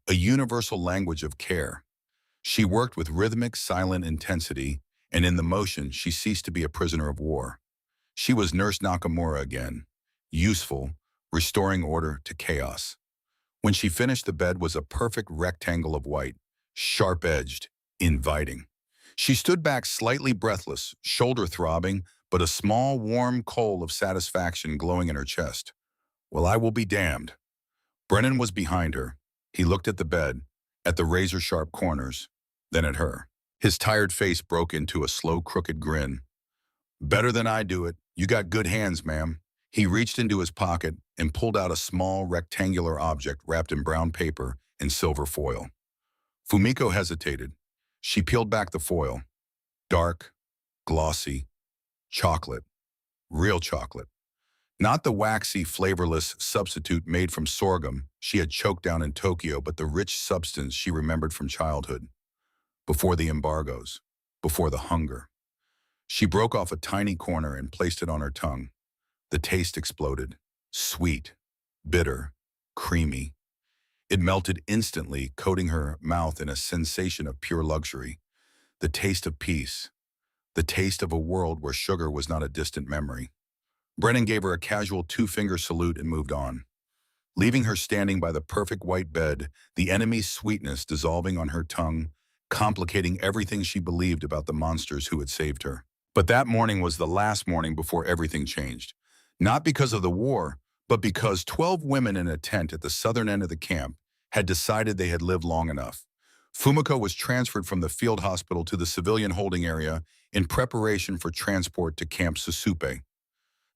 A: A universal language of care. She worked with rhythmic, silent intensity, and in the motion, she ceased to be a prisoner of war. She was Nurse Nakamura again, useful, restoring order to chaos. When she finished, the bed was a perfect rectangle of white, sharp-edged, inviting. She stood back slightly breathless, shoulder throbbing, but a small, warm coal of satisfaction glowing in her chest. Well, I will be damned. Brennan was behind her. He looked at the bed, at the razor-sharp corners, then at her. His tired face broke into a slow, crooked grin. Better than I do it. You got good hands, ma'am. He reached into his pocket and pulled out a small, rectangular object wrapped in brown paper and silver foil. Fumiko hesitated. She peeled back the foil. Dark, glossy, chocolate. Real chocolate. Not the waxy, flavorless substitute made from sorghum she had choked down in Tokyo, but the rich substance she remembered from childhood. Before the embargoes. Before the hunger. She broke off a tiny corner and placed it on her tongue. The taste exploded. Sweet, bitter, creamy. It melted instantly, coating her mouth in a sensation of pure luxury. The taste of peace. The taste of a world where sugar was not a distant memory. Brennan gave her a casual 2-finger salute and moved on. Leaving her standing by the perfect white bed, the enemy's sweetness dissolving on her tongue, complicating everything she believed about the monsters who had saved her. But that morning was the last morning before everything changed. Not because of the war, but because 12 women in a tent at the southern end of the camp had decided they had lived long enough. Fumiko was transferred from the field hospital to the civilian holding area in preparation for transport to Camp Susupe.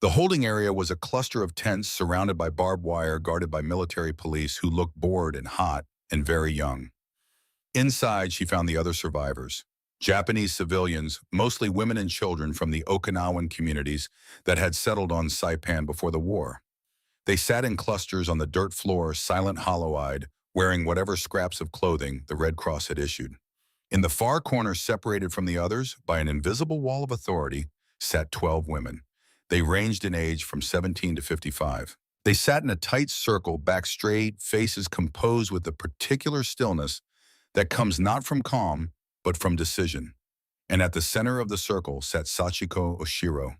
A: The holding area was a cluster of tents surrounded by barbed wire guarded by military police who looked bored and hot and very young. Inside, she found the other survivors. Japanese civilians, mostly women and children from the Okinawan communities that had settled on Saipan before the war. They sat in clusters on the dirt floor, silent, hollow-eyed, wearing whatever scraps of clothing the Red Cross had issued. In the far corner, separated from the others by an invisible wall of authority, sat 12 women. They ranged in age from 17 to 55. They sat in a tight circle, back straight, faces composed with the particular stillness that comes not from calm, but from decision. And at the center of the circle sat Sachiko Oshiro.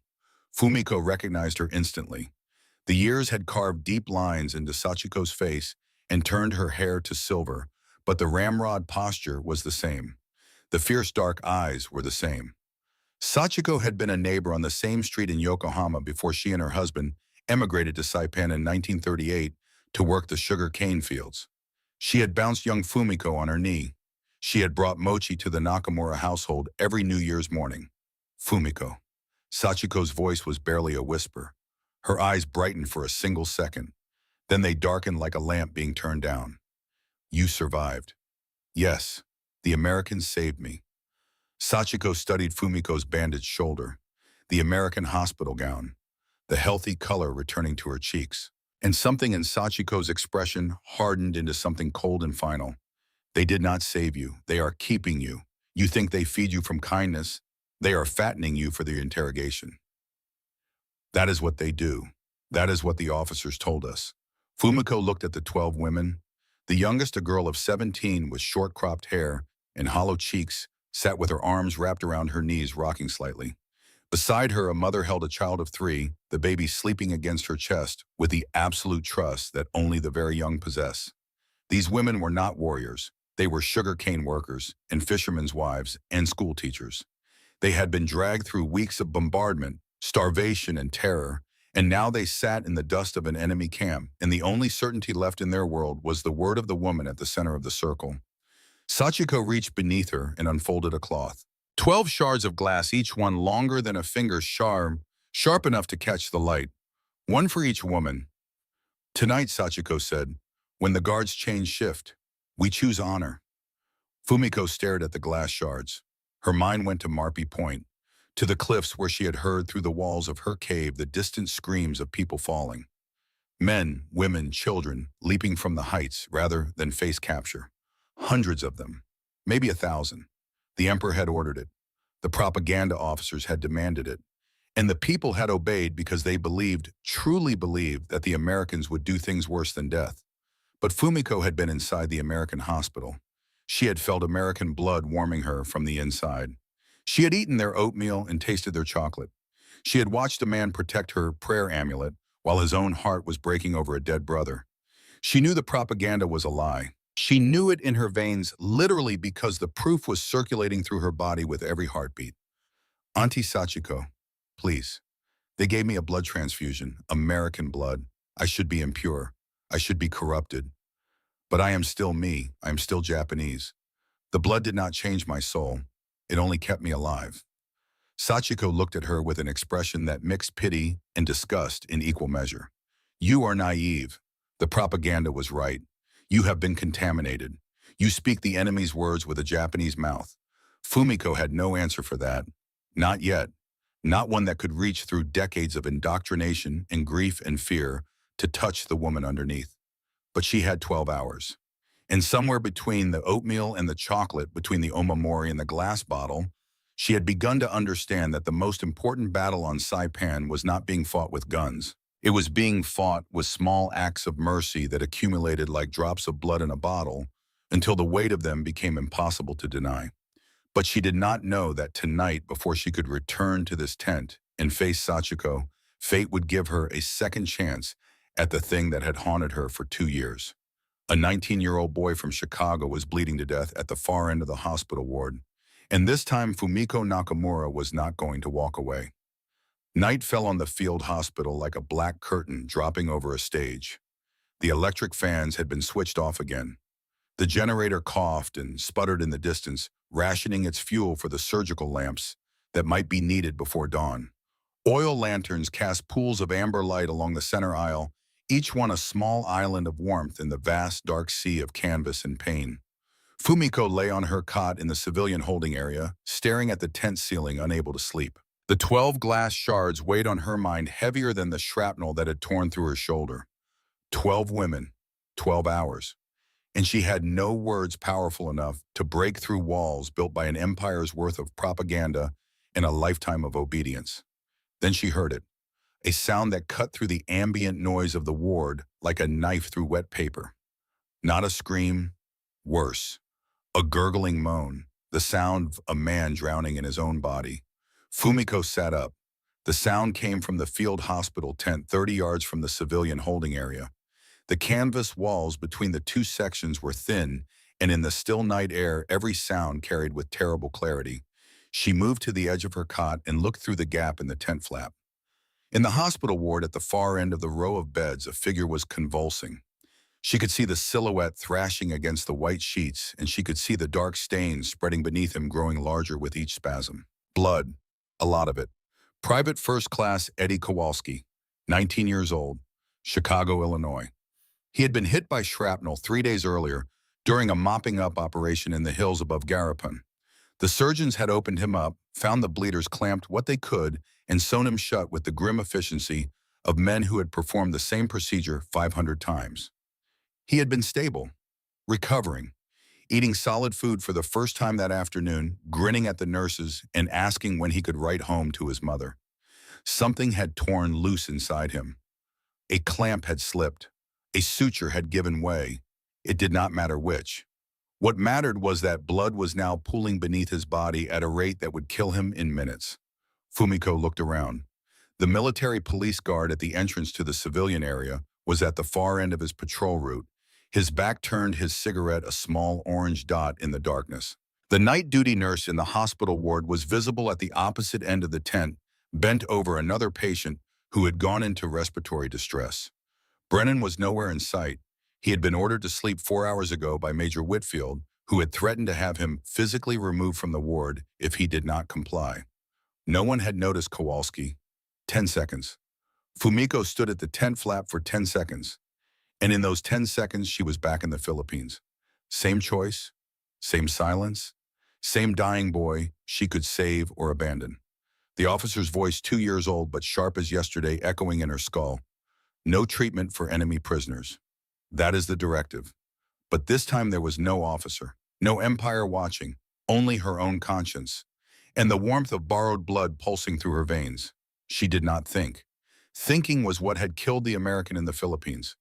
A: Fumiko recognized her instantly. The years had carved deep lines into Sachiko's face and turned her hair to silver, but the ramrod posture was the same. The fierce dark eyes were the same. Sachiko had been a neighbor on the same street in Yokohama before she and her husband emigrated to Saipan in 1938 to work the sugar cane fields. She had bounced young Fumiko on her knee. She had brought mochi to the Nakamura household every New Year's morning. Fumiko. Sachiko's voice was barely a whisper. Her eyes brightened for a single second. Then they darkened like a lamp being turned down. You survived. Yes, the Americans saved me. Sachiko studied Fumiko's bandaged shoulder, the American hospital gown, the healthy color returning to her cheeks. And something in Sachiko's expression hardened into something cold and final. They did not save you. They are keeping you. You think they feed you from kindness. They are fattening you for the interrogation. That is what they do. That is what the officers told us. Fumiko looked at the 12 women. The youngest, a girl of 17 with short-cropped hair and hollow cheeks, sat with her arms wrapped around her knees, rocking slightly. Beside her, a mother held a child of 3, the baby sleeping against her chest with the absolute trust that only the very young possess. These women were not warriors. They were sugarcane workers and fishermen's wives and school teachers. They had been dragged through weeks of bombardment, starvation, and terror, and now they sat in the dust of an enemy camp, and the only certainty left in their world was the word of the woman at the center of the circle. Sachiko reached beneath her and unfolded a cloth. 12 shards of glass, each one longer than a finger, sharp enough to catch the light. One for each woman. Tonight, Sachiko said, when the guards change shift, we choose honor. Fumiko stared at the glass shards. Her mind went to Marpi Point, to the cliffs where she had heard through the walls of her cave the distant screams of people falling. Men, women, children, leaping from the heights rather than face capture. Hundreds of them, maybe 1,000. The emperor had ordered it. The propaganda officers had demanded it. And the people had obeyed because they believed, truly believed, that the Americans would do things worse than death. But Fumiko had been inside the American hospital. She had felt American blood warming her from the inside. She had eaten their oatmeal and tasted their chocolate. She had watched a man protect her prayer amulet while his own heart was breaking over a dead brother. She knew the propaganda was a lie. She knew it in her veins, literally, because the proof was circulating through her body with every heartbeat. Auntie Sachiko, please. They gave me a blood transfusion, American blood. I should be impure. I should be corrupted. But I am still me. I am still Japanese. The blood did not change my soul. It only kept me alive. Sachiko looked at her with an expression that mixed pity and disgust in equal measure. You are naive. The propaganda was right. You have been contaminated. You speak the enemy's words with a Japanese mouth. Fumiko had no answer for that. Not yet. Not one that could reach through decades of indoctrination and grief and fear to touch the woman underneath. But she had 12 hours. And somewhere between the oatmeal and the chocolate, between the omamori and the glass bottle, she had begun to understand that the most important battle on Saipan was not being fought with guns. It was being fought with small acts of mercy that accumulated like drops of blood in a bottle until the weight of them became impossible to deny. But she did not know that tonight, before she could return to this tent and face Sachiko, fate would give her a second chance at the thing that had haunted her for 2 years. A 19-year-old boy from Chicago was bleeding to death at the far end of the hospital ward. And this time, Fumiko Nakamura was not going to walk away. Night fell on the field hospital like a black curtain dropping over a stage. The electric fans had been switched off again. The generator coughed and sputtered in the distance, rationing its fuel for the surgical lamps that might be needed before dawn. Oil lanterns cast pools of amber light along the center aisle, each one a small island of warmth in the vast dark sea of canvas and pain. Fumiko lay on her cot in the civilian holding area, staring at the tent ceiling, unable to sleep. The 12 glass shards weighed on her mind heavier than the shrapnel that had torn through her shoulder. 12 women, 12 hours. And she had no words powerful enough to break through walls built by an empire's worth of propaganda and a lifetime of obedience. Then she heard it, a sound that cut through the ambient noise of the ward like a knife through wet paper. Not a scream, worse, a gurgling moan, the sound of a man drowning in his own body. Fumiko sat up. The sound came from the field hospital tent 30 yards from the civilian holding area. The canvas walls between the two sections were thin, and in the still night air, every sound carried with terrible clarity. She moved to the edge of her cot and looked through the gap in the tent flap. In the hospital ward at the far end of the row of beds, a figure was convulsing. She could see the silhouette thrashing against the white sheets, and she could see the dark stains spreading beneath him growing larger with each spasm. Blood. A lot of it. Private First Class Eddie Kowalski, 19 years old, Chicago, Illinois. He had been hit by shrapnel 3 days earlier during a mopping-up operation in the hills above Garapan. The surgeons had opened him up, found the bleeders clamped what they could, and sewn him shut with the grim efficiency of men who had performed the same procedure 500 times. He had been stable, recovering, eating solid food for the first time that afternoon, grinning at the nurses and asking when he could write home to his mother. Something had torn loose inside him. A clamp had slipped. A suture had given way. It did not matter which. What mattered was that blood was now pooling beneath his body at a rate that would kill him in minutes. Fumiko looked around. The military police guard at the entrance to the civilian area was at the far end of his patrol route, his back turned, his cigarette a small orange dot in the darkness. The night duty nurse in the hospital ward was visible at the opposite end of the tent, bent over another patient who had gone into respiratory distress. Brennan was nowhere in sight. He had been ordered to sleep 4 hours ago by Major Whitfield, who had threatened to have him physically removed from the ward if he did not comply. No one had noticed Kowalski. 10 seconds. Fumiko stood at the tent flap for 10 seconds. And in those 10 seconds, she was back in the Philippines. Same choice, same silence, same dying boy she could save or abandon. The officer's voice, 2 years old but sharp as yesterday, echoing in her skull. No treatment for enemy prisoners. That is the directive. But this time there was no officer, no empire watching, only her own conscience, and the warmth of borrowed blood pulsing through her veins. She did not think. Thinking was what had killed the American in the Philippines.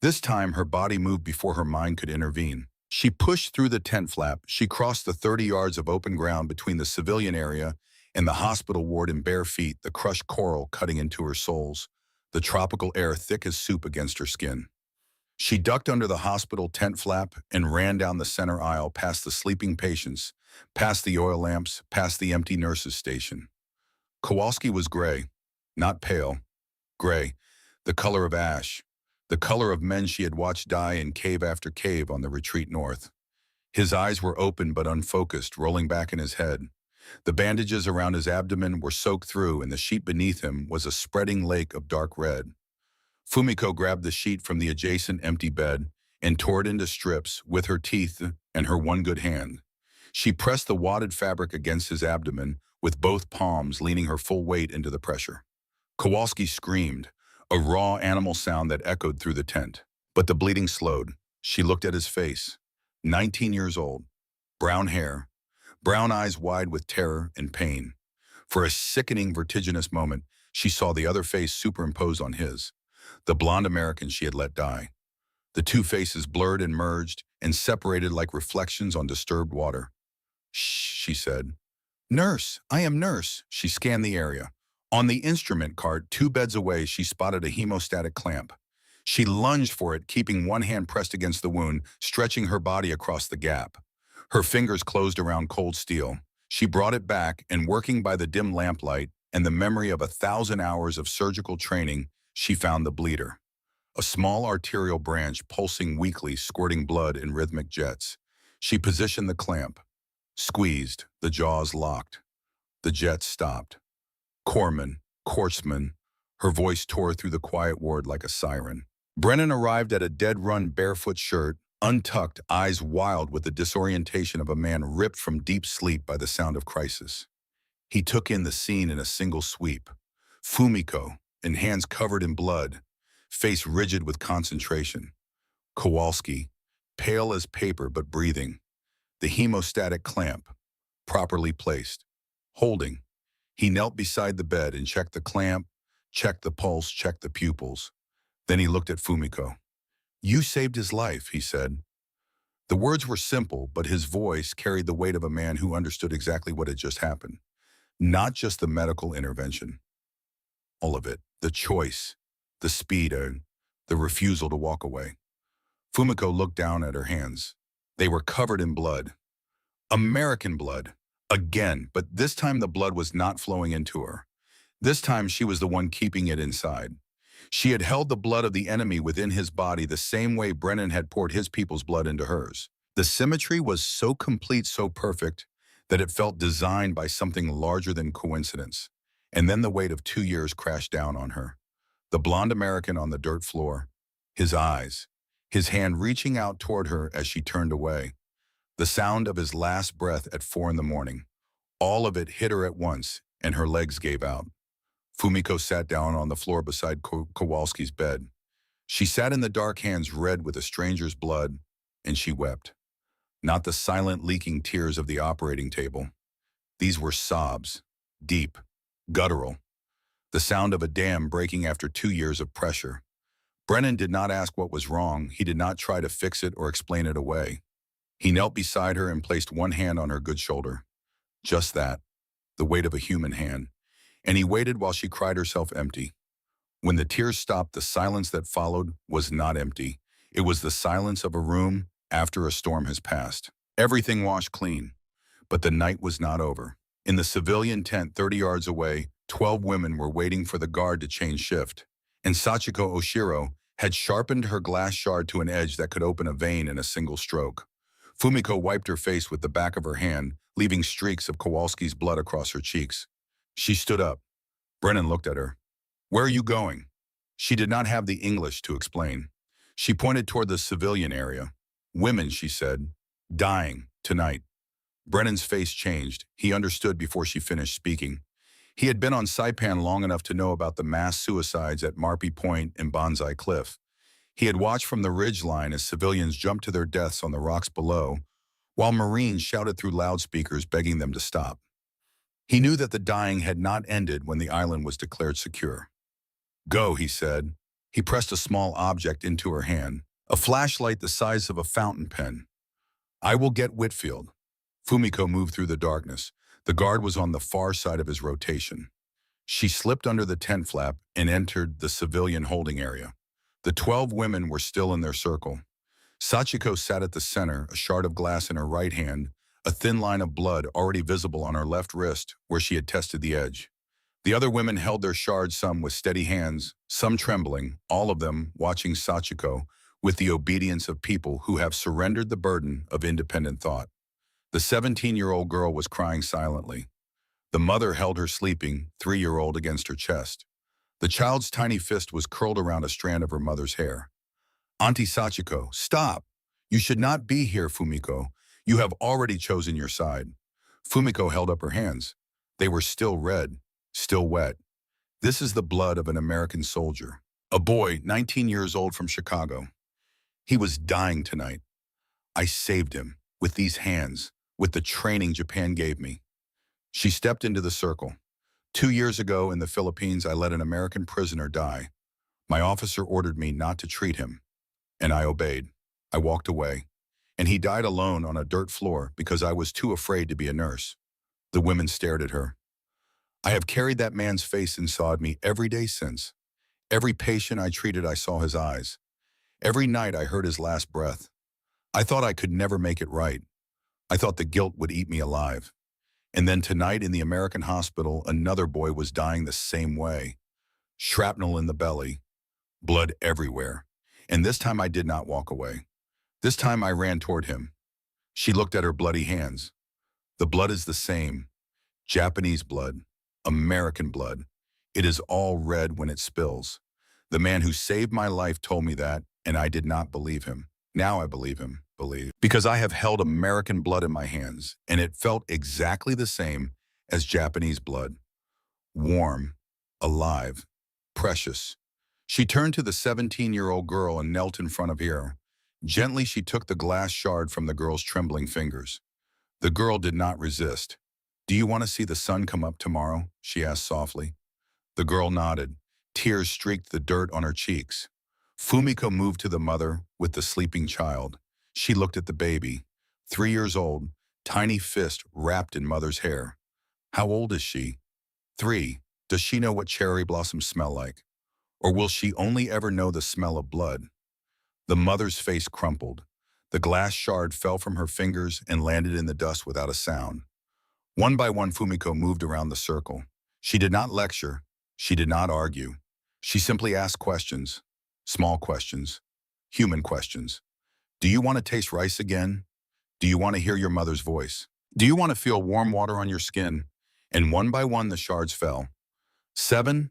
A: This time, her body moved before her mind could intervene. She pushed through the tent flap. She crossed the 30 yards of open ground between the civilian area and the hospital ward in bare feet, the crushed coral cutting into her soles, the tropical air thick as soup against her skin. She ducked under the hospital tent flap and ran down the center aisle past the sleeping patients, past the oil lamps, past the empty nurses' station. Kowalski was gray, not pale, gray, the color of ash, the color of men she had watched die in cave after cave on the retreat north. His eyes were open but unfocused, rolling back in his head. The bandages around his abdomen were soaked through, and the sheet beneath him was a spreading lake of dark red. Fumiko grabbed the sheet from the adjacent empty bed and tore it into strips with her teeth and her one good hand. She pressed the wadded fabric against his abdomen with both palms, leaning her full weight into the pressure. Kowalski screamed, a raw animal sound that echoed through the tent. But the bleeding slowed. She looked at his face. 19 years old. Brown hair. Brown eyes wide with terror and pain. For a sickening, vertiginous moment, she saw the other face superimposed on his. The blonde American she had let die. The two faces blurred and merged and separated like reflections on disturbed water. "Shh," she said. "Nurse, I am nurse." She scanned the area. On the instrument cart, 2 beds away, she spotted a hemostatic clamp. She lunged for it, keeping one hand pressed against the wound, stretching her body across the gap. Her fingers closed around cold steel. She brought it back, and working by the dim lamplight and the memory of 1,000 hours of surgical training, she found the bleeder. A small arterial branch pulsing weakly, squirting blood in rhythmic jets. She positioned the clamp. Squeezed, the jaws locked. The jets stopped. Corpsman, Kortzman, her voice tore through the quiet ward like a siren. Brennan arrived at a dead-run barefoot shirt, untucked, eyes wild with the disorientation of a man ripped from deep sleep by the sound of crisis. He took in the scene in a single sweep. Fumiko, in hands covered in blood, face rigid with concentration. Kowalski, pale as paper but breathing. The hemostatic clamp, properly placed. Holding. He knelt beside the bed and checked the clamp, checked the pulse, checked the pupils. Then he looked at Fumiko. "You saved his life," he said. The words were simple, but his voice carried the weight of a man who understood exactly what had just happened. Not just the medical intervention. All of it. The choice, the speed, the refusal to walk away. Fumiko looked down at her hands. They were covered in blood. American blood. Again, but this time the blood was not flowing into her. This time she was the one keeping it inside. She had held the blood of the enemy within his body the same way Brennan had poured his people's blood into hers. The symmetry was so complete, so perfect, that it felt designed by something larger than coincidence. And then the weight of 2 years crashed down on her. The blonde American on the dirt floor, his eyes, his hand reaching out toward her as she turned away. The sound of his last breath at 4 in the morning. All of it hit her at once, and her legs gave out. Fumiko sat down on the floor beside Kowalski's bed. She sat in the dark, hands red with a stranger's blood, and she wept. Not the silent leaking tears of the operating table. These were sobs, deep, guttural. The sound of a dam breaking after 2 years of pressure. Brennan did not ask what was wrong. He did not try to fix it or explain it away. He knelt beside her and placed one hand on her good shoulder. Just that, the weight of a human hand. And he waited while she cried herself empty. When the tears stopped, the silence that followed was not empty. It was the silence of a room after a storm has passed. Everything washed clean, but the night was not over. In the civilian tent 30 yards away, 12 women were waiting for the guard to change shift. And Sachiko Oshiro had sharpened her glass shard to an edge that could open a vein in a single stroke. Fumiko wiped her face with the back of her hand, leaving streaks of Kowalski's blood across her cheeks. She stood up. Brennan looked at her. "Where are you going?" She did not have the English to explain. She pointed toward the civilian area. "Women," she said, "dying, tonight." Brennan's face changed. He understood before she finished speaking. He had been on Saipan long enough to know about the mass suicides at Marpy Point and Bonsai Cliff. He had watched from the ridge line as civilians jumped to their deaths on the rocks below, while Marines shouted through loudspeakers begging them to stop. He knew that the dying had not ended when the island was declared secure. "Go," he said. He pressed a small object into her hand, a flashlight the size of a fountain pen. "I will get Whitfield." Fumiko moved through the darkness. The guard was on the far side of his rotation. She slipped under the tent flap and entered the civilian holding area. The 12 women were still in their circle. Sachiko sat at the center, a shard of glass in her right hand, a thin line of blood already visible on her left wrist where she had tested the edge. The other women held their shards, some with steady hands, some trembling, all of them watching Sachiko with the obedience of people who have surrendered the burden of independent thought. The 17-year-old girl was crying silently. The mother held her sleeping 3-year-old against her chest. The child's tiny fist was curled around a strand of her mother's hair. "Auntie Sachiko, stop! You should not be here, Fumiko. You have already chosen your side." Fumiko held up her hands. They were still red, still wet. "This is the blood of an American soldier. A boy, 19 years old from Chicago. He was dying tonight. I saved him, with these hands, with the training Japan gave me." She stepped into the circle. 2 years ago in the Philippines, I let an American prisoner die. My officer ordered me not to treat him, and I obeyed. I walked away, and he died alone on a dirt floor because I was too afraid to be a nurse. The women stared at her. I have carried that man's face inside me every day since. Every patient I treated, I saw his eyes. Every night I heard his last breath. I thought I could never make it right. I thought the guilt would eat me alive. And then tonight in the American hospital, another boy was dying the same way. Shrapnel in the belly, blood everywhere. And this time I did not walk away. This time I ran toward him. She looked at her bloody hands. The blood is the same. Japanese blood, American blood. It is all red when it spills. The man who saved my life told me that, and I did not believe him. Now I believe him, because I have held American blood in my hands, and it felt exactly the same as Japanese blood. Warm, alive, precious. She turned to the 17-year-old girl and knelt in front of her. Gently, she took the glass shard from the girl's trembling fingers. The girl did not resist. "Do you want to see the sun come up tomorrow?" she asked softly. The girl nodded. Tears streaked the dirt on her cheeks. Fumiko moved to the mother with the sleeping child. She looked at the baby, 3 years old, tiny fist wrapped in mother's hair. How old is she? 3. Does she know what cherry blossoms smell like? Or will she only ever know the smell of blood? The mother's face crumpled. The glass shard fell from her fingers and landed in the dust without a sound. One by one, Fumiko moved around the circle. She did not lecture. She did not argue. She simply asked questions, small questions, human questions. Do you want to taste rice again? Do you want to hear your mother's voice? Do you want to feel warm water on your skin? And one by one, the shards fell. 7,